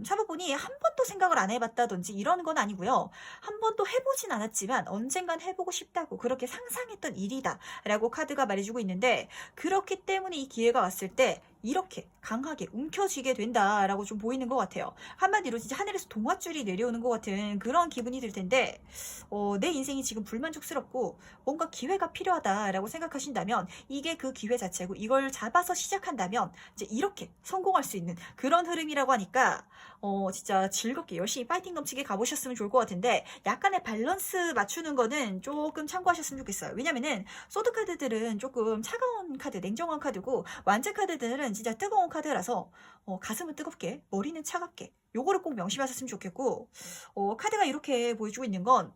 사모분이 한 번도 생각을 안 해봤다든지 이런 건 아니고요. 한 번도 해보진 않았지만 언젠간 해보고 싶다고 그렇게 상상했던 일이다 라고 카드가 말해주고 있는데, 그렇기 때문에 이 기회가 왔을 때 이렇게 강하게 움켜쥐게 된다라고 좀 보이는 것 같아요. 한마디로 진짜 하늘에서 동화줄이 내려오는 것 같은 그런 기분이 들 텐데, 내 인생이 지금 불만족스럽고 뭔가 기회가 필요하다라고 생각하신다면 이게 그 기회 자체고, 이걸 잡아서 시작한다면 이제 이렇게 성공할 수 있는 그런 흐름이라고 하니까 진짜 즐겁게 열심히 파이팅 넘치게 가보셨으면 좋을 것 같은데, 약간의 밸런스 맞추는 거는 조금 참고하셨으면 좋겠어요. 왜냐면은 소드 카드들은 조금 차가운 카드, 냉정한 카드고, 완즈 카드들은 진짜 뜨거운 카드라서 가슴은 뜨겁게 머리는 차갑게, 요거를 꼭 명심하셨으면 좋겠고, 카드가 이렇게 보여주고 있는 건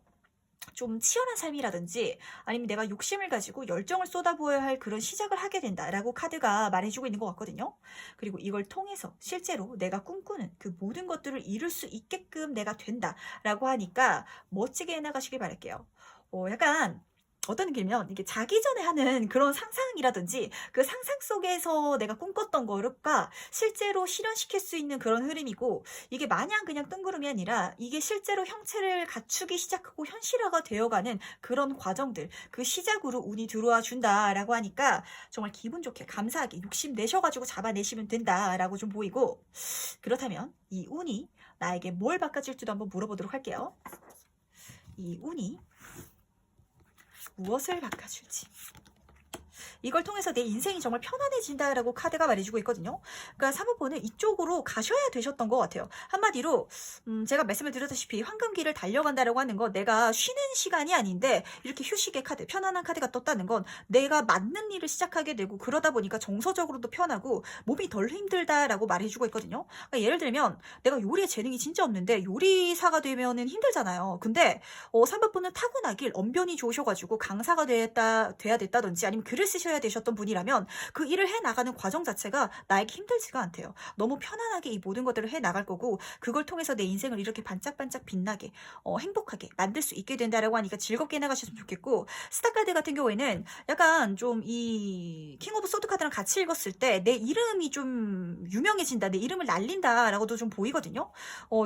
좀 치열한 삶이라든지 아니면 내가 욕심을 가지고 열정을 쏟아부어야 할 그런 시작을 하게 된다라고 카드가 말해주고 있는 것 같거든요. 그리고 이걸 통해서 실제로 내가 꿈꾸는 그 모든 것들을 이룰 수 있게끔 내가 된다라고 하니까 멋지게 해나가시길 바랄게요. 약간 어떤 느낌이면 이게 자기 전에 하는 그런 상상이라든지 그 상상 속에서 내가 꿈꿨던 거가 실제로 실현시킬 수 있는 그런 흐름이고, 이게 마냥 그냥 뜬구름이 아니라 이게 실제로 형체를 갖추기 시작하고 현실화가 되어가는 그런 과정들, 그 시작으로 운이 들어와 준다라고 하니까 정말 기분 좋게 감사하게 욕심 내셔가지고 잡아내시면 된다라고 좀 보이고, 그렇다면 이 운이 나에게 뭘 바꿔줄지도 한번 물어보도록 할게요. 이 운이 무엇을 바꿔줄지, 이걸 통해서 내 인생이 정말 편안해진다라고 카드가 말해주고 있거든요. 그러니까 사모분은 이쪽으로 가셔야 되셨던 것 같아요. 한마디로 제가 말씀을 드렸다시피 황금기를 달려간다라고 하는 건 내가 쉬는 시간이 아닌데, 이렇게 휴식의 카드, 편안한 카드가 떴다는 건 내가 맞는 일을 시작하게 되고, 그러다 보니까 정서적으로도 편하고 몸이 덜 힘들다라고 말해주고 있거든요. 그러니까 예를 들면 내가 요리에 재능이 진짜 없는데 요리사가 되면은 힘들잖아요. 근데 사모분은 타고나길 언변이 좋으셔가지고 강사가 돼야 됐다든지 아니면 글을 쓰셔야 되셨던 분이라면 그 일을 해나가는 과정 자체가 나에게 힘들지가 않대요. 너무 편안하게 이 모든 것들을 해나갈 거고, 그걸 통해서 내 인생을 이렇게 반짝반짝 빛나게 행복하게 만들 수 있게 된다라고 하니까 즐겁게 해나가셨으면 좋겠고, 스타카드 같은 경우에는 약간 좀 이 킹 오브 소드 카드랑 같이 읽었을 때 내 이름이 좀 유명해진다, 내 이름을 날린다라고도 좀 보이거든요.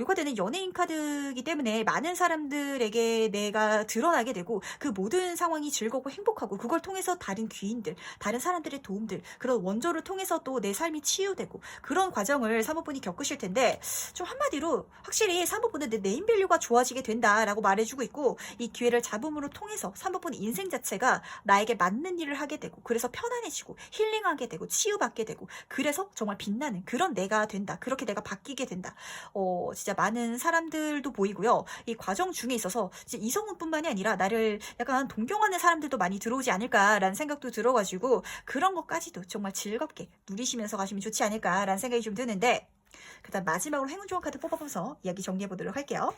이 카드는 연예인 카드이기 때문에 많은 사람들에게 내가 드러나게 되고, 그 모든 상황이 즐겁고 행복하고, 그걸 통해서 다른 귀한 귀인들, 다른 사람들의 도움들, 그런 원조를 통해서 또 내 삶이 치유되고 그런 과정을 사모분이 겪으실 텐데, 좀 한마디로 확실히 사모분은 내 네임밸류가 좋아지게 된다라고 말해주고 있고, 이 기회를 잡음으로 통해서 사모분 인생 자체가 나에게 맞는 일을 하게 되고, 그래서 편안해지고 힐링하게 되고 치유받게 되고, 그래서 정말 빛나는 그런 내가 된다, 그렇게 내가 바뀌게 된다. 진짜 많은 사람들도 보이고요. 이 과정 중에 있어서 진짜 이성훈뿐만이 아니라 나를 약간 동경하는 사람들도 많이 들어오지 않을까라는 생각도 들어가지고, 그런 것까지도 정말 즐겁게 누리시면서 가시면 좋지 않을까라는 생각이 좀 드는데, 그다음 마지막으로 행운 좋은 카드 뽑아보면서 이야기 정리해 보도록 할게요.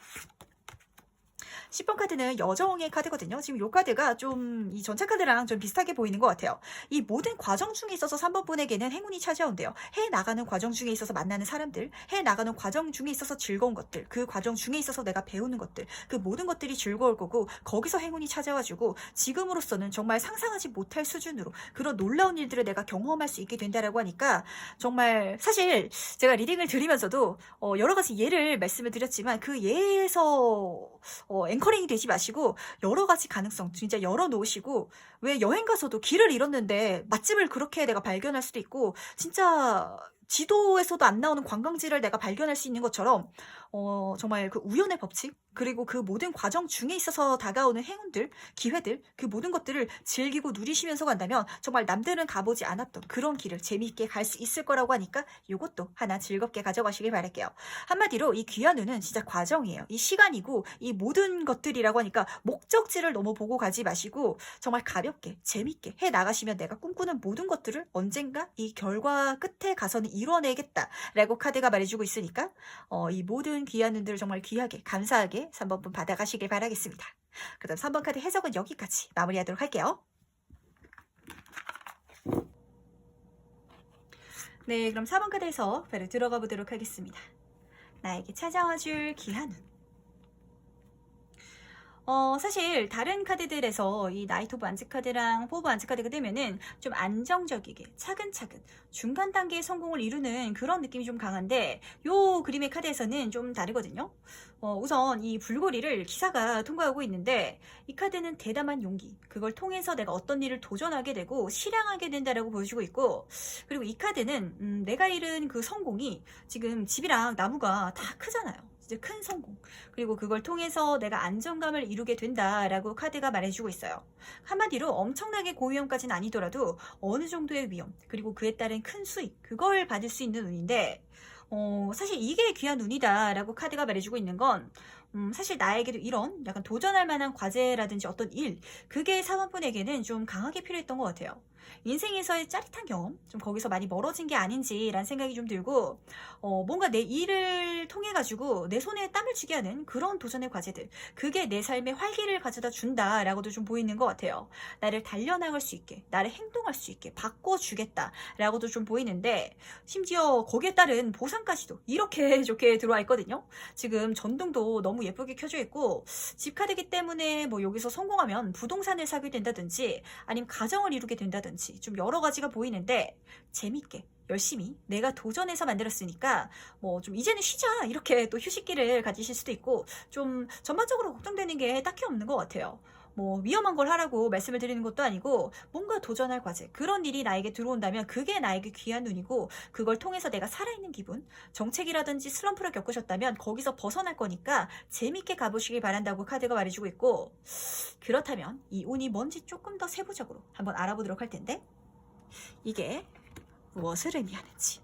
10번 카드는 여정의 카드거든요. 지금 이 카드가 좀 이 전체 카드랑 좀 비슷하게 보이는 것 같아요. 이 모든 과정 중에 있어서 3번 분에게는 행운이 찾아온대요. 해 나가는 과정 중에 있어서 만나는 사람들, 해 나가는 과정 중에 있어서 즐거운 것들, 그 과정 중에 있어서 내가 배우는 것들, 그 모든 것들이 즐거울 거고, 거기서 행운이 찾아와주고 지금으로서는 정말 상상하지 못할 수준으로 그런 놀라운 일들을 내가 경험할 수 있게 된다라고 하니까, 정말 사실 제가 리딩을 드리면서도 여러 가지 예를 말씀을 드렸지만, 그 예에서 앵커링이 되지 마시고 여러 가지 가능성 진짜 열어놓으시고, 왜 여행 가서도 길을 잃었는데 맛집을 그렇게 내가 발견할 수도 있고, 진짜 지도에서도 안 나오는 관광지를 내가 발견할 수 있는 것처럼 정말 그 우연의 법칙, 그리고 그 모든 과정 중에 있어서 다가오는 행운들, 기회들, 그 모든 것들을 즐기고 누리시면서 간다면 정말 남들은 가보지 않았던 그런 길을 재미있게 갈 수 있을 거라고 하니까, 이것도 하나 즐겁게 가져가시길 바랄게요. 한마디로 이 귀한 운은 진짜 과정이에요. 이 시간이고 이 모든 것들이라고 하니까 목적지를 너무 보고 가지 마시고 정말 가볍게 재밌게 해 나가시면 내가 꿈꾸는 모든 것들을 언젠가 이 결과 끝에 가서는 이뤄내겠다라고 카드가 말해주고 있으니까, 이 모든 귀한 운들을 정말 귀하게 감사하게 3번 분 받아가시길 바라겠습니다. 그 다음 3번 카드 해석은 여기까지 마무리하도록 할게요. 네, 그럼 4번 카드에서 바로 들어가 보도록 하겠습니다. 나에게 찾아와 줄 귀한 운. 사실 다른 카드들에서 이 나이트 오브 완즈 카드랑 포 오브 완즈 카드가 되면은 좀 안정적이게 차근차근 중간 단계의 성공을 이루는 그런 느낌이 좀 강한데, 요 그림의 카드에서는 좀 다르거든요. 우선 이 불고리를 기사가 통과하고 있는데, 이 카드는 대담한 용기, 그걸 통해서 내가 어떤 일을 도전하게 되고 실행하게 된다라고 보여주고 있고, 그리고 이 카드는 내가 이룬 그 성공이 지금 집이랑 나무가 다 크잖아요. 진짜 큰 성공, 그리고 그걸 통해서 내가 안정감을 이루게 된다라고 카드가 말해주고 있어요. 한마디로 엄청나게 고위험까지는 아니더라도 어느 정도의 위험, 그리고 그에 따른 큰 수익, 그걸 받을 수 있는 운인데, 사실 이게 귀한 운이다라고 카드가 말해주고 있는 건, 사실 나에게도 이런 약간 도전할 만한 과제라든지 어떤 일, 그게 사원분에게는 좀 강하게 필요했던 것 같아요. 인생에서의 짜릿한 경험, 좀 거기서 많이 멀어진 게 아닌지라는 생각이 좀 들고, 뭔가 내 일을 통해 가지고 내 손에 땀을 쥐게 하는 그런 도전의 과제들, 그게 내 삶에 활기를 가져다 준다라고도 좀 보이는 것 같아요. 나를 달려나갈 수 있게, 나를 행동할 수 있게 바꿔주겠다라고도 좀 보이는데, 심지어 거기에 따른 보상까지도 이렇게 좋게 들어와 있거든요. 지금 전등도 너무 예쁘게 켜져 있고, 집 카드기 때문에 뭐 여기서 성공하면 부동산을 사게 된다든지 아니면 가정을 이루게 된다든지 좀 여러 가지가 보이는데, 재밌게 열심히 내가 도전해서 만들었으니까 뭐 좀 이제는 쉬자, 이렇게 또 휴식기를 가지실 수도 있고, 좀 전반적으로 걱정되는 게 딱히 없는 것 같아요. 뭐 위험한 걸 하라고 말씀을 드리는 것도 아니고, 뭔가 도전할 과제, 그런 일이 나에게 들어온다면 그게 나에게 귀한 눈이고, 그걸 통해서 내가 살아있는 기분, 정책이라든지 슬럼프를 겪으셨다면 거기서 벗어날 거니까 재밌게 가보시길 바란다고 카드가 말해주고 있고, 그렇다면 이 운이 뭔지 조금 더 세부적으로 한번 알아보도록 할 텐데, 이게 무엇을 의미하는지.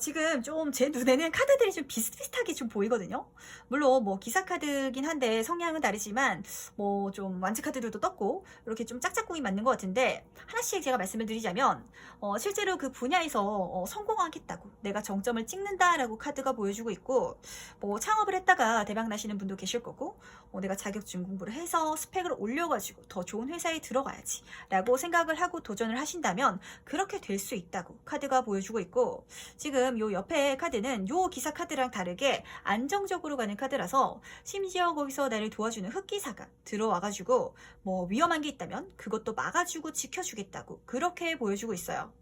지금 좀 제 눈에는 카드들이 좀 비슷비슷하게 좀 보이거든요. 물론 뭐 기사 카드긴 한데 성향은 다르지만, 뭐 좀 완즈 카드들도 떴고 이렇게 좀 짝짝꿍이 맞는 것 같은데, 하나씩 제가 말씀을 드리자면, 실제로 그 분야에서 성공하겠다고 내가 정점을 찍는다라고 카드가 보여주고 있고, 뭐 창업을 했다가 대박 나시는 분도 계실 거고, 내가 자격증 공부를 해서 스펙을 올려가지고 더 좋은 회사에 들어가야지 라고 생각을 하고 도전을 하신다면 그렇게 될 수 있다고 카드가 보여주고 있고, 지금 요 옆에 카드는 요 기사 카드랑 다르게 안정적으로 가는 카드라서, 심지어 거기서 나를 도와주는 흑기사가 들어와가지고 뭐 위험한 게 있다면 그것도 막아주고 지켜주겠다고 그렇게 보여주고 있어요.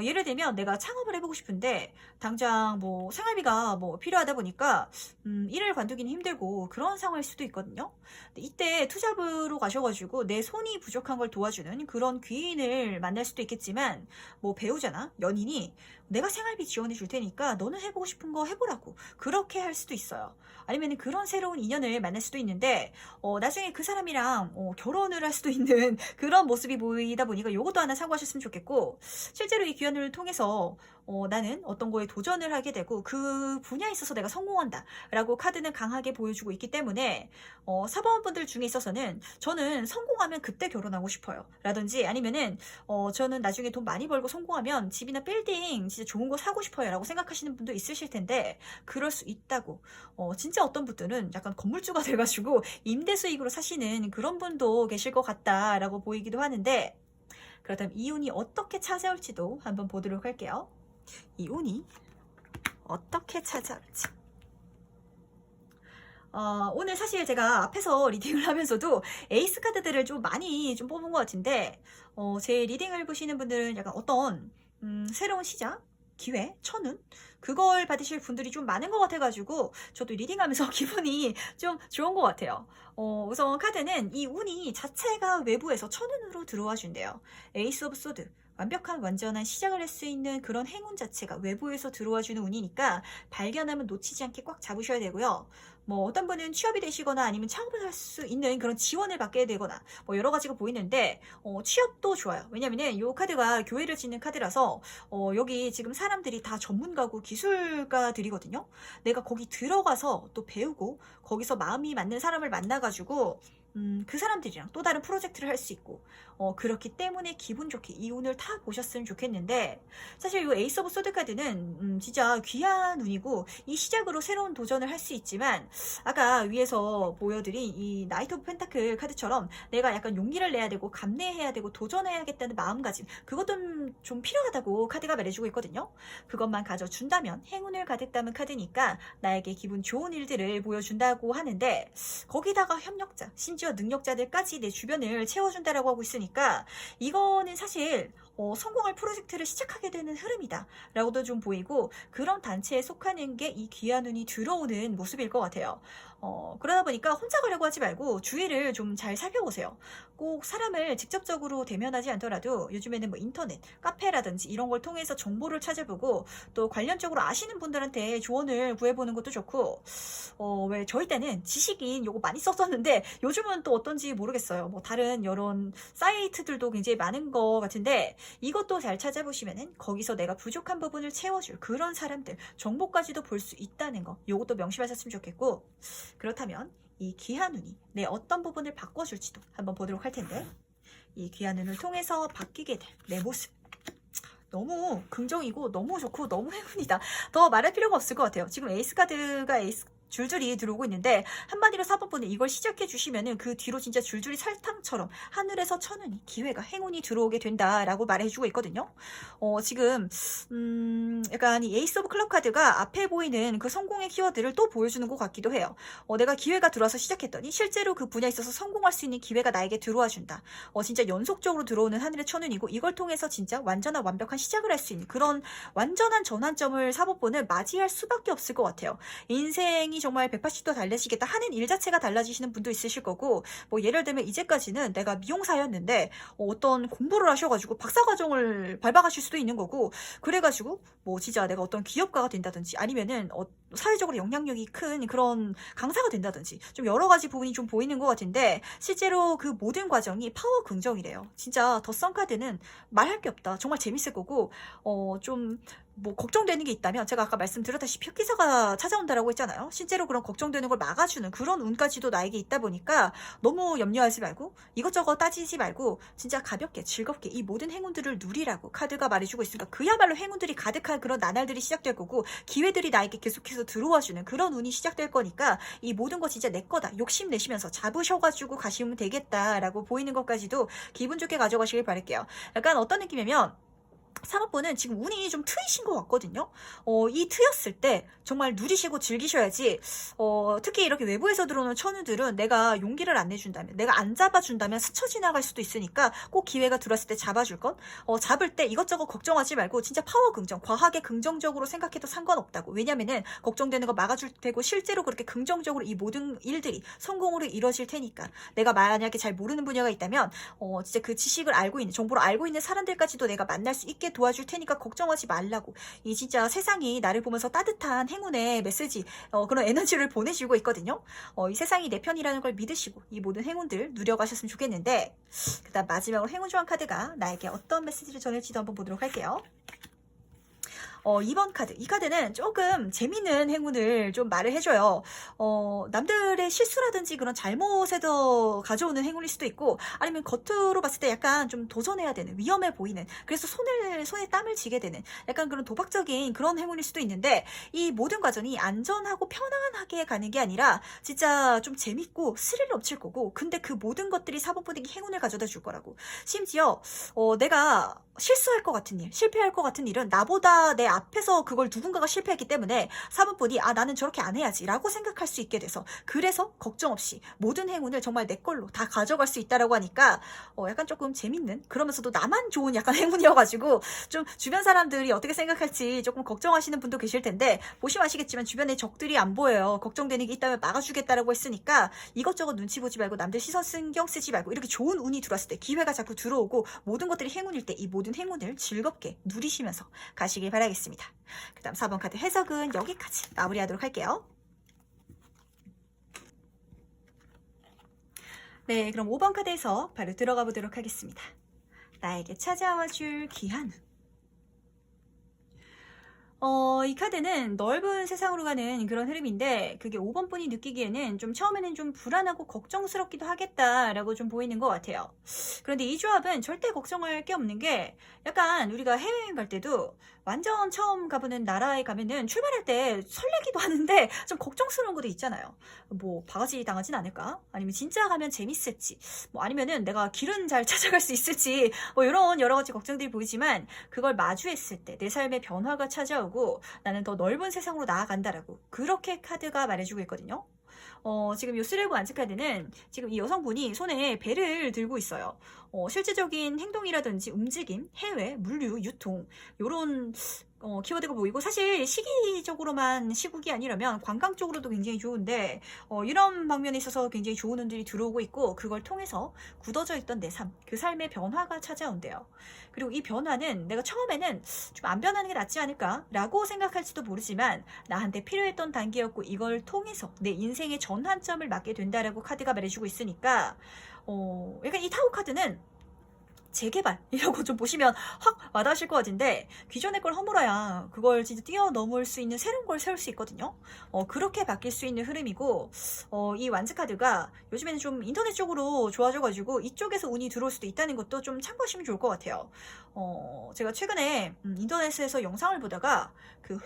예를 들면 내가 창업을 해보고 싶은데 당장 뭐 생활비가 뭐 필요하다 보니까 일을 관두기는 힘들고 그런 상황일 수도 있거든요. 근데 이때 투잡으로 가셔가지고 내 손이 부족한 걸 도와주는 그런 귀인을 만날 수도 있겠지만 뭐 배우자나 연인이 내가 생활비 지원해 줄 테니까 너는 해보고 싶은 거 해보라고 그렇게 할 수도 있어요. 아니면 그런 새로운 인연을 만날 수도 있는데 나중에 그 사람이랑 결혼을 할 수도 있는 그런 모습이 보이다 보니까 요것도 하나 참고하셨으면 좋겠고, 실제로 이 귀환을 통해서 나는 어떤 거에 도전을 하게 되고 그 분야에 있어서 내가 성공한다 라고 카드는 강하게 보여주고 있기 때문에 사범분들 중에 있어서는 저는 성공하면 그때 결혼하고 싶어요 라든지, 아니면은 저는 나중에 돈 많이 벌고 성공하면 집이나 빌딩 진짜 좋은 거 사고 싶어요 라고 생각하시는 분도 있으실 텐데, 그럴 수 있다고. 진짜 어떤 분들은 약간 건물주가 돼가지고 임대 수익으로 사시는 그런 분도 계실 것 같다라고 보이기도 하는데, 그렇다면 이 운이 어떻게 찾아올지도 한번 보도록 할게요. 이 운이 어떻게 찾아올지. 오늘 사실 제가 앞에서 리딩을 하면서도 에이스 카드들을 좀 많이 좀 뽑은 것 같은데, 제 리딩을 보시는 분들은 약간 어떤 새로운 시작, 기회, 천운 그걸 받으실 분들이 좀 많은 것 같아가지고 저도 리딩하면서 기분이 좀 좋은 것 같아요. 우선 카드는 이 운이 자체가 외부에서 천운으로 들어와 준대요. 에이스 오브 소드, 완벽한 완전한 시작을 할 수 있는 그런 행운 자체가 외부에서 들어와 주는 운이니까 발견하면 놓치지 않게 꽉 잡으셔야 되고요. 뭐 어떤 분은 취업이 되시거나 아니면 창업을 할 수 있는 그런 지원을 받게 되거나 뭐 여러 가지가 보이는데, 취업도 좋아요. 왜냐면은 이 카드가 교회를 짓는 카드라서 여기 지금 사람들이 다 전문가고 기술가들이거든요. 내가 거기 들어가서 또 배우고 거기서 마음이 맞는 사람을 만나가지고 그 사람들이랑 또 다른 프로젝트를 할 수 있고, 그렇기 때문에 기분 좋게 이 운을 타 보셨으면 좋겠는데, 사실 이 에이스 오브 소드 카드는 진짜 귀한 운이고 이 시작으로 새로운 도전을 할 수 있지만, 아까 위에서 보여드린 이 나이트 오브 펜타클 카드처럼 내가 약간 용기를 내야 되고 감내해야 되고 도전해야겠다는 마음가짐, 그것도 좀 필요하다고 카드가 말해주고 있거든요. 그것만 가져준다면 행운을 가득 담은 카드니까 나에게 기분 좋은 일들을 보여준다고 하는데, 거기다가 협력자, 심지어 능력자들까지 내 주변을 채워준다라고 하고 있으니까 이거는 사실 성공할 프로젝트를 시작하게 되는 흐름이다 라고도 좀 보이고, 그런 단체에 속하는 게 이 귀한 운이 들어오는 모습일 것 같아요. 그러다 보니까 혼자 가려고 하지 말고 주위를 좀 잘 살펴보세요. 꼭 사람을 직접적으로 대면하지 않더라도 요즘에는 뭐 인터넷, 카페라든지 이런 걸 통해서 정보를 찾아보고 또 관련적으로 아시는 분들한테 조언을 구해보는 것도 좋고, 왜 저희 때는 지식인 요거 많이 썼었는데 요즘은 또 어떤지 모르겠어요. 뭐 다른 이런 사이트들도 굉장히 많은 것 같은데, 이것도 잘 찾아보시면은 거기서 내가 부족한 부분을 채워줄 그런 사람들 정보까지도 볼 수 있다는 거, 요것도 명심하셨으면 좋겠고, 그렇다면 이 귀한 운이 내 어떤 부분을 바꿔줄지도 한번 보도록 할 텐데, 이 귀한 운을 통해서 바뀌게 될 내 모습, 너무 긍정이고 너무 좋고 너무 행운이다. 더 말할 필요가 없을 것 같아요. 지금 에이스 카드가 줄줄이 들어오고 있는데, 한마디로 4번분은 이걸 시작해 주시면은 그 뒤로 진짜 줄줄이 설탕처럼 하늘에서 천운이, 기회가, 행운이 들어오게 된다라고 말해주고 있거든요. 지금 약간 이 에이스 오브 클럽 카드가 앞에 보이는 그 성공의 키워드를 또 보여주는 것 같기도 해요. 내가 기회가 들어와서 시작했더니 실제로 그 분야에 있어서 성공할 수 있는 기회가 나에게 들어와 준다. 진짜 연속적으로 들어오는 하늘의 천운이고, 이걸 통해서 진짜 완전한 완벽한 시작을 할 수 있는 그런 완전한 전환점을 4번분은 맞이할 수밖에 없을 것 같아요. 인생이 정말 180도 달라지겠다 하는 일 자체가 달라지시는 분도 있으실 거고, 뭐 예를 들면 이제까지는 내가 미용사였는데 어떤 공부를 하셔가지고 박사과정을 밟아가실 수도 있는 거고, 그래가지고 뭐 진짜 내가 어떤 기업가가 된다든지 아니면은 사회적으로 영향력이 큰 그런 강사가 된다든지 좀 여러 가지 부분이 좀 보이는 것 같은데, 실제로 그 모든 과정이 파워 긍정이래요. 진짜 더 썬 카드는 말할 게 없다. 정말 재밌을 거고, 좀 뭐 걱정되는 게 있다면 제가 아까 말씀드렸다시피 흑기사가 찾아온다라고 했잖아요. 실제로 그런 걱정되는 걸 막아주는 그런 운까지도 나에게 있다 보니까 너무 염려하지 말고 이것저것 따지지 말고 진짜 가볍게 즐겁게 이 모든 행운들을 누리라고 카드가 말해주고 있으니까, 그야말로 행운들이 가득한 그런 나날들이 시작될 거고 기회들이 나에게 계속해서 들어와주는 그런 운이 시작될 거니까, 이 모든 거 진짜 내 거다 욕심내시면서 잡으셔가지고 가시면 되겠다라고 보이는 것까지도 기분 좋게 가져가시길 바랄게요. 약간 어떤 느낌이냐면 사모분은 지금 운이 좀 트이신 것 같거든요. 이 트였을 때 정말 누리시고 즐기셔야지. 특히 이렇게 외부에서 들어오는 천우들은 내가 용기를 안 내준다면, 내가 안 잡아준다면 스쳐 지나갈 수도 있으니까 꼭 기회가 들어왔을 때 잡아줄 것. 잡을 때 이것저것 걱정하지 말고 진짜 파워 긍정, 과하게 긍정적으로 생각해도 상관없다고. 왜냐면은 걱정되는 거 막아줄 테고 실제로 그렇게 긍정적으로 이 모든 일들이 성공으로 이루어질 테니까. 내가 만약에 잘 모르는 분야가 있다면 진짜 그 지식을 알고 있는, 정보를 알고 있는 사람들까지도 내가 만날 수 있게 도와줄 테니까 걱정하지 말라고. 이 진짜 세상이 나를 보면서 따뜻한 행운의 메시지, 그런 에너지를 보내주고 있거든요. 이 세상이 내 편이라는 걸 믿으시고 이 모든 행운들 누려가셨으면 좋겠는데, 그 다음 마지막으로 행운 조합 카드가 나에게 어떤 메시지를 전할지도 한번 보도록 할게요. 2번 카드. 이 카드는 조금 재밌는 행운을 좀 말을 해줘요. 남들의 실수라든지 그런 잘못에도 가져오는 행운일 수도 있고, 아니면 겉으로 봤을 때 약간 좀 도전해야 되는, 위험해 보이는, 그래서 손에 땀을 쥐게 되는 약간 그런 도박적인 그런 행운일 수도 있는데, 이 모든 과정이 안전하고 편안하게 가는 게 아니라 진짜 좀 재밌고 스릴 넘칠 거고, 근데 그 모든 것들이 사모분에게 행운을 가져다 줄 거라고. 심지어 내가 실수할 것 같은 일, 실패할 것 같은 일은 나보다 내 앞에서 그걸 누군가가 실패했기 때문에 사모분이 나는 저렇게 안 해야지 라고 생각할 수 있게 돼서, 그래서 걱정 없이 모든 행운을 정말 내 걸로 다 가져갈 수 있다라고 하니까 약간 조금 재밌는, 그러면서도 나만 좋은 약간 행운이어가지고 좀 주변 사람들이 어떻게 생각할지 조금 걱정하시는 분도 계실 텐데, 보시면 아시겠지만 주변에 적들이 안 보여요. 걱정되는 게 있다면 막아주겠다라고 했으니까 이것저것 눈치 보지 말고 남들 시선 신경 쓰지 말고 이렇게 좋은 운이 들어왔을 때, 기회가 자꾸 들어오고 모든 것들이 행운일 때 이 모든 행운을 즐겁게 누리시면서 가시길 바라겠습니다. 그 다음 4번 카드 해석은 여기까지 마무리하도록 할게요. 네, 그럼 5번 카드에서 바로 들어가 보도록 하겠습니다. 나에게 찾아와 줄 귀한 이 카드는 넓은 세상으로 가는 그런 흐름인데, 그게 5번 분이 느끼기에는 좀 처음에는 좀 불안하고 걱정스럽기도 하겠다라고 좀 보이는 것 같아요. 그런데 이 조합은 절대 걱정할 게 없는 게, 약간 우리가 해외여행 갈 때도 완전 처음 가보는 나라에 가면은 출발할 때 설레기도 하는데 좀 걱정스러운 것도 있잖아요. 뭐 바가지 당하진 않을까? 아니면 진짜 가면 재밌을지, 뭐 아니면은 내가 길은 잘 찾아갈 수 있을지, 뭐 이런 여러 가지 걱정들이 보이지만, 그걸 마주했을 때 내 삶의 변화가 찾아오고 나는 더 넓은 세상으로 나아간다라고, 그렇게 카드가 말해주고 있거든요. 지금 요 쓰레고 안츠 카드는 지금 이 여성분이 손에 배를 들고 있어요. 실질적인 행동이라든지 움직임, 해외, 물류, 유통, 요런 키워드가 보이고, 사실 시기적으로만 시국이 아니라면 관광 쪽으로도 굉장히 좋은데, 이런 방면에 있어서 굉장히 좋은 운들이 들어오고 있고, 그걸 통해서 굳어져 있던 내 삶, 그 삶의 변화가 찾아온대요. 그리고 이 변화는 내가 처음에는 좀 안 변하는 게 낫지 않을까 라고 생각할지도 모르지만, 나한테 필요했던 단계였고 이걸 통해서 내 인생의 전환점을 맞게 된다라고 카드가 말해주고 있으니까, 약간 이 타로 카드는 재개발이라고 좀 보시면 확 와닿으실 것 같은데, 기존의 걸 허물어야 그걸 진짜 뛰어넘을 수 있는 새로운 걸 세울 수 있거든요. 그렇게 바뀔 수 있는 흐름이고, 이 완즈 카드가 요즘에는 좀 인터넷 쪽으로 좋아져가지고 이쪽에서 운이 들어올 수도 있다는 것도 좀 참고하시면 좋을 것 같아요. 제가 최근에 인터넷에서 영상을 보다가 그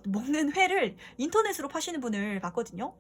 먹는 회를 인터넷으로 파시는 분을 봤거든요.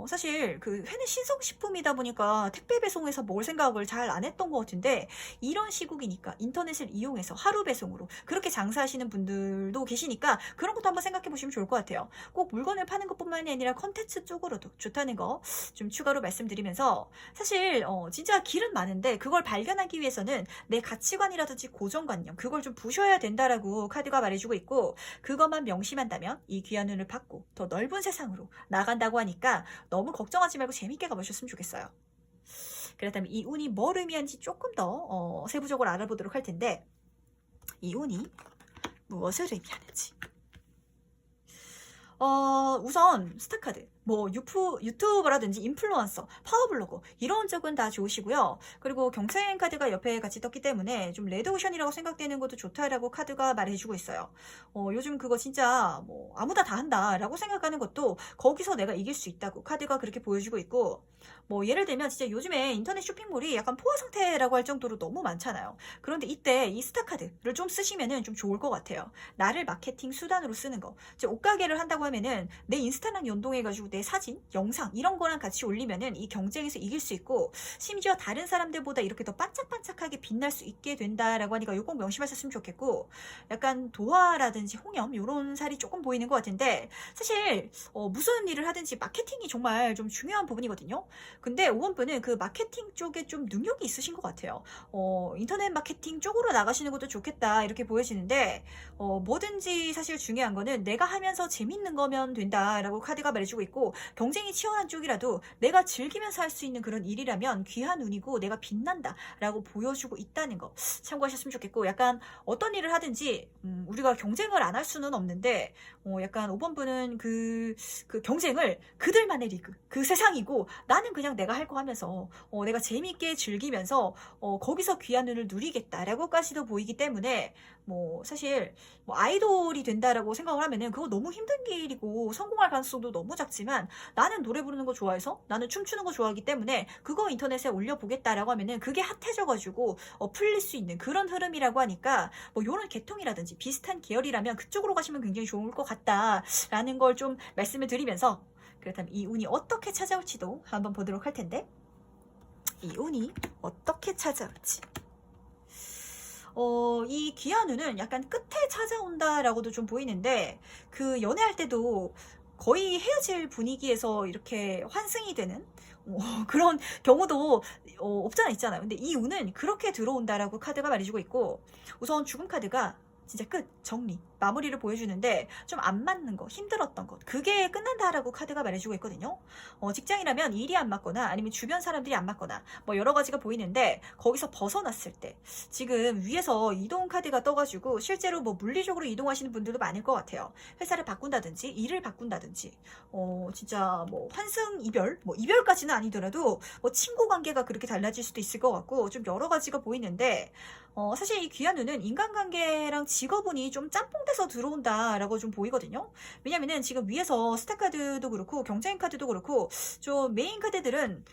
사실 그 회는 신성식품이다 보니까 택배 배송해서 먹을 생각을 잘 안 했던 것 같은데, 이런 시국이니까 인터넷을 이용해서 하루 배송으로 그렇게 장사하시는 분들도 계시니까 그런 것도 한번 생각해 보시면 좋을 것 같아요. 꼭 물건을 파는 것뿐만이 아니라 컨텐츠 쪽으로도 좋다는 거 좀 추가로 말씀드리면서, 사실 진짜 길은 많은데 그걸 발견하기 위해서는 내 가치관이라든지 고정관념, 그걸 좀 부셔야 된다라고 카드가 말해주고 있고, 그것만 명심한다면 이 귀한 운을 받고 더 넓은 세상으로 나간다고 하니까 너무 걱정하지 말고 재밌게 가보셨으면 좋겠어요. 그렇다면 이 운이 뭘 의미하는지 조금 더 세부적으로 알아보도록 할 텐데, 이 운이 무엇을 의미하는지. 우선 스타카드, 뭐 유튜버라든지 인플루언서, 파워블로거 이런 쪽은 다 좋으시고요. 그리고 경생 카드가 옆에 같이 떴기 때문에 좀 레드오션이라고 생각되는 것도 좋다라고 카드가 말해주고 있어요. 요즘 그거 진짜 뭐 아무나 다 한다라고 생각하는 것도 거기서 내가 이길 수 있다고 카드가 그렇게 보여주고 있고, 뭐 예를 들면 진짜 요즘에 인터넷 쇼핑몰이 약간 포화 상태라고 할 정도로 너무 많잖아요. 그런데 이때 이 스타카드를 좀 쓰시면은 좀 좋을 것 같아요. 나를 마케팅 수단으로 쓰는 거. 이제 옷가게를 한다고 하면은 내 인스타랑 연동해가지고 내 사진, 영상 이런 거랑 같이 올리면은 이 경쟁에서 이길 수 있고 심지어 다른 사람들보다 이렇게 더 반짝반짝하게 빛날 수 있게 된다라고 하니까 이거 꼭 명심하셨으면 좋겠고 약간 도화라든지 홍염 이런 살이 조금 보이는 것 같은데 사실 무슨 일을 하든지 마케팅이 정말 좀 중요한 부분이거든요. 근데 5번 분은 그 마케팅 쪽에 좀 능력이 있으신 것 같아요. 인터넷 마케팅 쪽으로 나가시는 것도 좋겠다 이렇게 보여지는데 뭐든지 사실 중요한 거는 내가 하면서 재밌는 거면 된다라고 카드가 말해주고 있고 경쟁이 치열한 쪽이라도 내가 즐기면서 할 수 있는 그런 일이라면 귀한 운이고 내가 빛난다라고 보여주고 있다는 거 참고하셨으면 좋겠고 약간 어떤 일을 하든지 우리가 경쟁을 안 할 수는 없는데 약간 5번 분은 그 경쟁을 그들만의 리그 그 세상이고 나는 그냥 내가 할 거 하면서 내가 재밌게 즐기면서 거기서 귀한 운을 누리겠다라고까지도 보이기 때문에 뭐 사실 뭐 아이돌이 된다라고 생각을 하면은 그거 너무 힘든 길이고 성공할 가능성도 너무 작지만 나는 노래 부르는 거 좋아해서 나는 춤추는 거 좋아하기 때문에 그거 인터넷에 올려보겠다라고 하면은 그게 핫해져가지고 풀릴 수 있는 그런 흐름이라고 하니까 뭐 요런 계통이라든지 비슷한 계열이라면 그쪽으로 가시면 굉장히 좋을 것 같다라는 걸 좀 말씀을 드리면서 그렇다면 이 운이 어떻게 찾아올지도 한번 보도록 할 텐데 이 운이 어떻게 찾아올지 이 귀한 운은 약간 끝에 찾아온다라고도 좀 보이는데 그 연애할 때도 거의 헤어질 분위기에서 이렇게 환승이 되는 그런 경우도 없잖아 있잖아요. 근데 이 운은 그렇게 들어온다라고 카드가 말해주고 있고 우선 죽음 카드가 진짜 끝, 정리, 마무리를 보여주는데 좀 안 맞는 거, 힘들었던 것 그게 끝난다라고 카드가 말해주고 있거든요. 직장이라면 일이 안 맞거나 아니면 주변 사람들이 안 맞거나 뭐 여러 가지가 보이는데 거기서 벗어났을 때 지금 위에서 이동 카드가 떠가지고 실제로 뭐 물리적으로 이동하시는 분들도 많을 것 같아요. 회사를 바꾼다든지 일을 바꾼다든지 진짜 뭐 환승 이별 뭐 이별까지는 아니더라도 뭐 친구 관계가 그렇게 달라질 수도 있을 것 같고 좀 여러 가지가 보이는데 사실 이 귀한 운은 인간관계랑 직업운이 좀 짬뽕돼서 들어온다라고 좀 보이거든요. 왜냐면은 지금 위에서 스타 카드도 그렇고 경쟁 카드도 그렇고 좀 메인 카드들은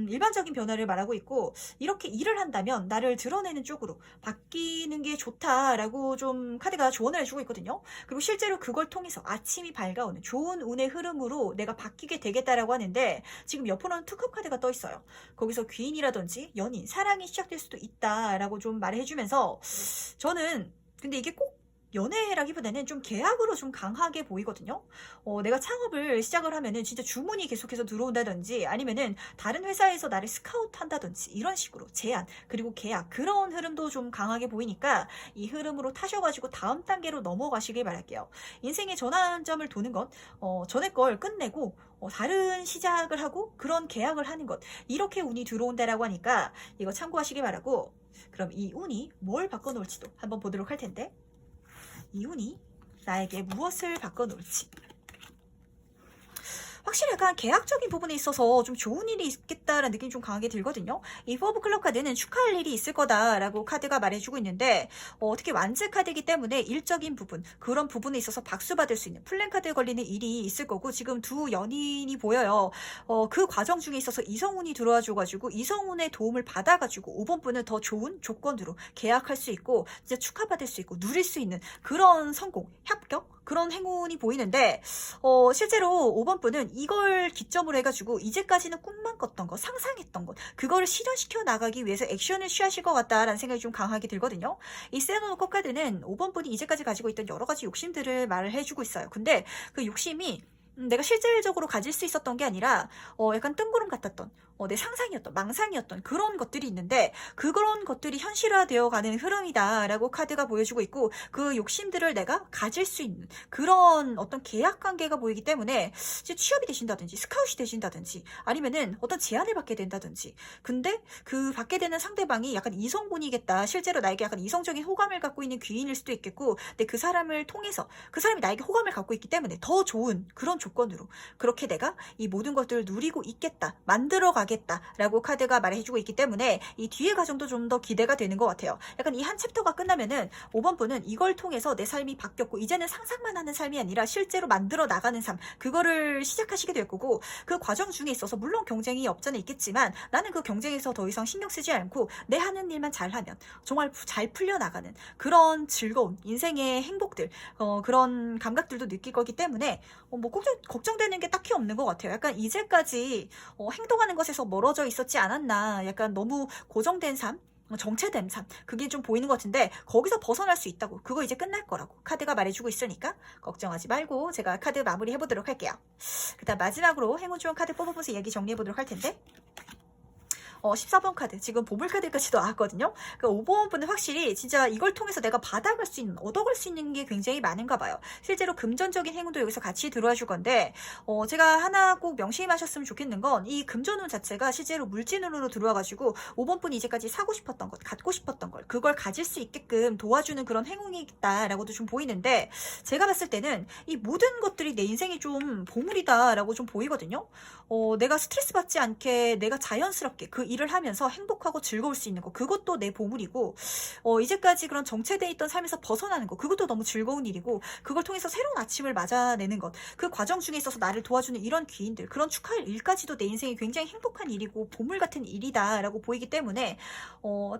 일반적인 변화를 말하고 있고 이렇게 일을 한다면 나를 드러내는 쪽으로 바뀌는 게 좋다라고 좀 카드가 조언을 해주고 있거든요. 그리고 실제로 그걸 통해서 아침이 밝아오는 좋은 운의 흐름으로 내가 바뀌게 되겠다라고 하는데 지금 옆으로는 투컵 카드가 떠 있어요. 거기서 귀인이라든지 연인, 사랑이 시작될 수도 있다라고 좀 말해주면서 저는 근데 이게 꼭 연애라기보다는 좀 계약으로 좀 강하게 보이거든요. 내가 창업을 시작을 하면은 진짜 주문이 계속해서 들어온다든지 아니면은 다른 회사에서 나를 스카우트 한다든지 이런 식으로 제안 그리고 계약 그런 흐름도 좀 강하게 보이니까 이 흐름으로 타셔가지고 다음 단계로 넘어가시길 바랄게요. 인생의 전환점을 도는 건 전에 걸 끝내고 다른 시작을 하고 그런 계약을 하는 것 이렇게 운이 들어온다라고 하니까 이거 참고하시길 바라고 그럼 이 운이 뭘 바꿔놓을지도 한번 보도록 할 텐데 이 운이 나에게 무엇을 바꿔놓을지 확실히 약간 계약적인 부분에 있어서 좀 좋은 일이 있겠다라는 느낌이 좀 강하게 들거든요. 이 포브 클럽 카드는 축하할 일이 있을 거다라고 카드가 말해주고 있는데 특히 완즈 카드이기 때문에 일적인 부분 그런 부분에 있어서 박수 받을 수 있는 플랜 카드에 걸리는 일이 있을 거고 지금 두 연인이 보여요. 그 과정 중에 있어서 이성운이 들어와 줘가지고 이성운의 도움을 받아가지고 5번 분은 더 좋은 조건으로 계약할 수 있고 진짜 축하받을 수 있고 누릴 수 있는 그런 성공, 합격 그런 행운이 보이는데 실제로 5번 분은 이걸 기점으로 해가지고 이제까지는 꿈만 꿨던 거 상상했던 것 그거를 실현시켜 나가기 위해서 액션을 취하실 것 같다라는 생각이 좀 강하게 들거든요. 이 세노노 카드는 5번 분이 이제까지 가지고 있던 여러 가지 욕심들을 말을 해주고 있어요. 근데 그 욕심이 내가 실질적으로 가질 수 있었던 게 아니라 약간 뜬구름 같았던 내 상상이었던 망상이었던 그런 것들이 있는데 그런 것들이 현실화되어 가는 흐름이다라고 카드가 보여주고 있고 그 욕심들을 내가 가질 수 있는 그런 어떤 계약 관계가 보이기 때문에 이제 취업이 되신다든지 스카웃이 되신다든지 아니면은 어떤 제안을 받게 된다든지 근데 그 받게 되는 상대방이 약간 이성분이겠다 실제로 나에게 약간 이성적인 호감을 갖고 있는 귀인일 수도 있겠고 근데 그 사람을 통해서 그 사람이 나에게 호감을 갖고 있기 때문에 더 좋은 그런 조건으로 그렇게 내가 이 모든 것들을 누리고 있겠다 만들어가는 가겠다라고 카드가 말해주고 있기 때문에 이 뒤의 과정도 좀 더 기대가 되는 것 같아요. 약간 이 한 챕터가 끝나면은 5번 분은 이걸 통해서 내 삶이 바뀌었고 이제는 상상만 하는 삶이 아니라 실제로 만들어 나가는 삶, 그거를 시작하시게 될 거고, 그 과정 중에 있어서 물론 경쟁이 없잖아 있겠지만 나는 그 경쟁에서 더 이상 신경 쓰지 않고 내 하는 일만 잘하면 정말 잘 풀려나가는 그런 즐거운 인생의 행복들, 그런 감각들도 느낄 거기 때문에 뭐 걱정되는 게 딱히 없는 것 같아요. 약간 이제까지 행동하는 것에서 멀어져 있었지 않았나, 약간 너무 고정된 삶, 정체된 삶, 그게 좀 보이는 것 같은데 거기서 벗어날 수 있다고, 그거 이제 끝날 거라고 카드가 말해주고 있으니까 걱정하지 말고 제가 카드 마무리 해보도록 할게요. 그 다음 마지막으로 행운 좋은 카드 뽑아보면서 얘기 정리해보도록 할 텐데, 14번 카드, 지금 보물카드까지도 나왔거든요. 그러니까 5번 분은 확실히 진짜 이걸 통해서 내가 받아갈 수 있는, 얻어갈 수 있는 게 굉장히 많은가 봐요. 실제로 금전적인 행운도 여기서 같이 들어와 줄 건데, 제가 하나 꼭 명심하셨으면 좋겠는 건 이 금전운 자체가 실제로 물질운으로 들어와가지고 5번 분이 이제까지 사고 싶었던 것, 갖고 싶었던 걸, 그걸 가질 수 있게끔 도와주는 그런 행운이 있다라고도 좀 보이는데, 제가 봤을 때는 이 모든 것들이 내 인생이 좀 보물이다라고 좀 보이거든요. 내가 스트레스 받지 않게 내가 자연스럽게 그 일을 하면서 행복하고 즐거울 수 있는 거, 그것도 내 보물이고, 이제까지 그런 정체되어 있던 삶에서 벗어나는 거, 그것도 너무 즐거운 일이고, 그걸 통해서 새로운 아침을 맞아내는 것, 그 과정 중에 있어서 나를 도와주는 이런 귀인들, 그런 축하할 일까지도 내 인생이 굉장히 행복한 일이고 보물 같은 일이다라고 보이기 때문에,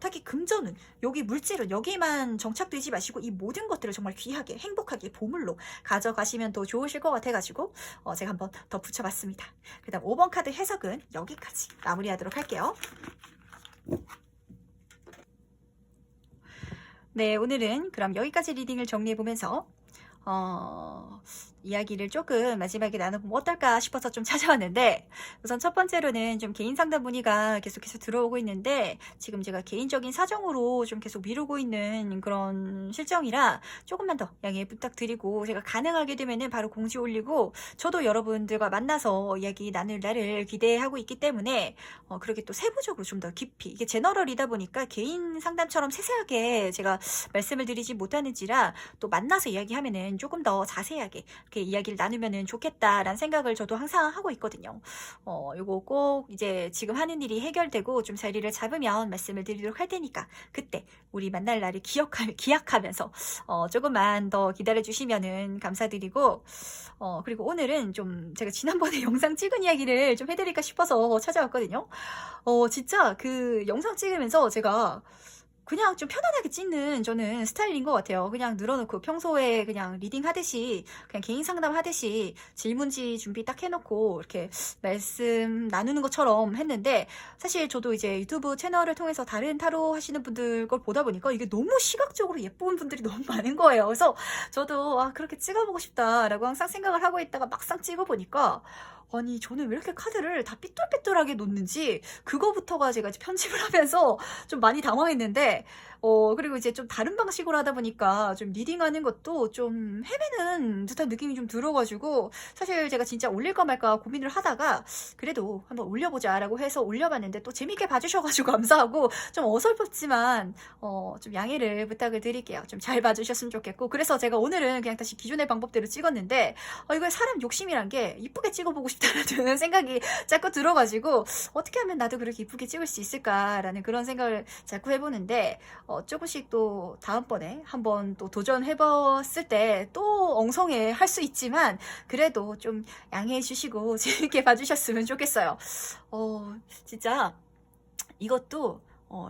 특히 금전은, 여기 물질은 여기만 정착되지 마시고 이 모든 것들을 정말 귀하게 행복하게 보물로 가져가시면 더 좋으실 것 같아가지고 제가 한번 더 붙여봤습니다. 그 다음 5번 카드 해석은 여기까지 마무리하도록 할게요. 네, 오늘은 그럼 여기까지 리딩을 정리해보면서 이야기를 조금 마지막에 나눠보면 어떨까 싶어서 좀 찾아왔는데, 우선 첫 번째로는 좀 개인 상담 문의가 계속해서 들어오고 있는데 지금 제가 개인적인 사정으로 좀 계속 미루고 있는 그런 실정이라 조금만 더 양해 부탁드리고, 제가 가능하게 되면은 바로 공지 올리고 저도 여러분들과 만나서 이야기 나눌 날을 기대하고 있기 때문에 그렇게 또 세부적으로 좀 더 깊이, 이게 제너럴이다 보니까 개인 상담처럼 세세하게 제가 말씀을 드리지 못하는지라 또 만나서 이야기하면은 조금 더 자세하게 이렇게 이야기를 나누면 좋겠다라는 생각을 저도 항상 하고 있거든요. 요거 꼭 이제 지금 하는 일이 해결되고 좀 자리를 잡으면 말씀을 드리도록 할 테니까 그때 우리 만날 날을 기약하면서 조금만 더 기다려 주시면은 감사드리고, 그리고 오늘은 좀 제가 지난번에 영상 찍은 이야기를 좀 해드릴까 싶어서 찾아왔거든요. 진짜 그 영상 찍으면서 제가 그냥 좀 편안하게 찍는 저는 스타일인 것 같아요. 그냥 늘어놓고 평소에 그냥 리딩 하듯이, 그냥 개인 상담 하듯이 질문지 준비 딱 해놓고 이렇게 말씀 나누는 것처럼 했는데, 사실 저도 이제 유튜브 채널을 통해서 다른 타로 하시는 분들 걸 보다 보니까 이게 너무 시각적으로 예쁜 분들이 너무 많은 거예요. 그래서 저도 그렇게 찍어보고 싶다라고 항상 생각을 하고 있다가 막상 찍어보니까, 아니 저는 왜 이렇게 카드를 다 삐뚤빼뚤하게 놓는지, 그거부터가 제가 이제 편집을 하면서 좀 많이 당황했는데, 그리고 이제 좀 다른 방식으로 하다 보니까 좀 리딩하는 것도 좀 헤매는 듯한 느낌이 좀 들어가지고, 사실 제가 진짜 올릴까 말까 고민을 하다가 그래도 한번 올려보자 라고 해서 올려봤는데 또 재밌게 봐주셔가지고 감사하고, 좀 어설펐지만 좀 양해를 부탁을 드릴게요. 좀 잘 봐주셨으면 좋겠고, 그래서 제가 오늘은 그냥 다시 기존의 방법대로 찍었는데, 이거 사람 욕심이란 게 이쁘게 찍어보고 싶다는 생각이 자꾸 들어가지고, 어떻게 하면 나도 그렇게 이쁘게 찍을 수 있을까라는 그런 생각을 자꾸 해보는데, 조금씩 또 다음번에 한번 또 도전해봤을 때 또 엉성해 할 수 있지만 그래도 좀 양해해 주시고 재밌게 봐주셨으면 좋겠어요. 진짜 이것도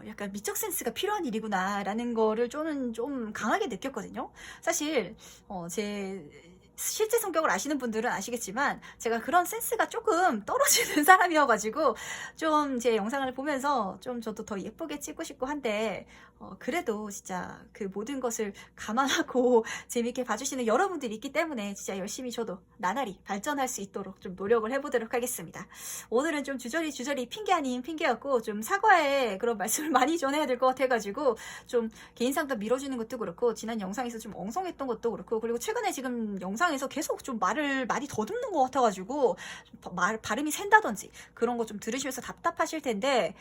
약간 미적 센스가 필요한 일이구나 라는 거를 저는 좀 강하게 느꼈거든요. 사실 제 실제 성격을 아시는 분들은 아시겠지만 제가 그런 센스가 조금 떨어지는 사람이어가지고 좀 제 영상을 보면서 좀 저도 더 예쁘게 찍고 싶고 한데, 그래도 진짜 그 모든 것을 감안하고 재밌게 봐주시는 여러분들이 있기 때문에 진짜 열심히 저도 나날이 발전할 수 있도록 좀 노력을 해보도록 하겠습니다. 오늘은 좀 주저리 핑계 아닌 핑계였고, 좀 사과의 그런 말씀을 많이 전해야 될 것 같아가지고 좀 개인 상담 밀어주는 것도 그렇고, 지난 영상에서 좀 엉성했던 것도 그렇고, 그리고 최근에 지금 영상에서 계속 좀 말을 많이 더듬는 것 같아가지고 발음이 샌다든지 그런 거 좀 들으시면서 답답하실 텐데,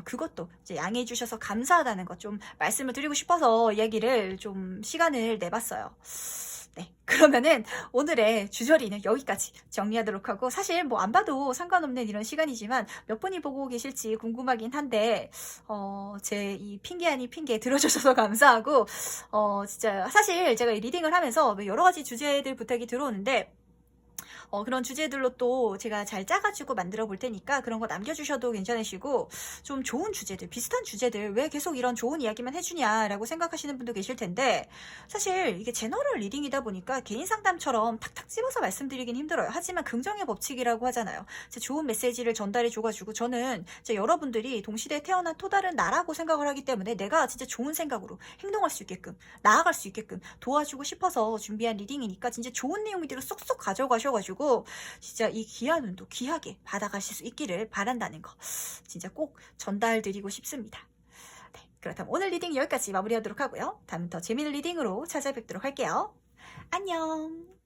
그것도 이제 양해해 주셔서 감사하다는 것 좀 말씀을 드리고 싶어서 이야기를 좀 시간을 내봤어요. 네, 그러면은 오늘의 주저리는 여기까지 정리하도록 하고, 사실 뭐 안 봐도 상관없는 이런 시간이지만 몇 분이 보고 계실지 궁금하긴 한데, 제 이 핑계 아닌 핑계 들어주셔서 감사하고, 진짜 사실 제가 이 리딩을 하면서 여러 가지 주제들 부탁이 들어오는데, 그런 주제들로 또 제가 잘 짜가지고 만들어 볼 테니까 그런 거 남겨주셔도 괜찮으시고, 좀 좋은 주제들, 비슷한 주제들, 왜 계속 이런 좋은 이야기만 해주냐라고 생각하시는 분도 계실 텐데, 사실 이게 제너럴 리딩이다 보니까 개인 상담처럼 탁탁 집어서 말씀드리긴 힘들어요. 하지만 긍정의 법칙이라고 하잖아요. 좋은 메시지를 전달해 줘가지고, 저는 여러분들이 동시대에 태어난 또 다른 나라고 생각을 하기 때문에 내가 진짜 좋은 생각으로 행동할 수 있게끔, 나아갈 수 있게끔 도와주고 싶어서 준비한 리딩이니까 진짜 좋은 내용들을 쏙쏙 가져가셔가지고 진짜 이 귀한 운도 귀하게 받아가실 수 있기를 바란다는 거 진짜 꼭 전달드리고 싶습니다. 네, 그렇다면 오늘 리딩 여기까지 마무리하도록 하고요. 다음은 더 재미있는 리딩으로 찾아뵙도록 할게요. 안녕.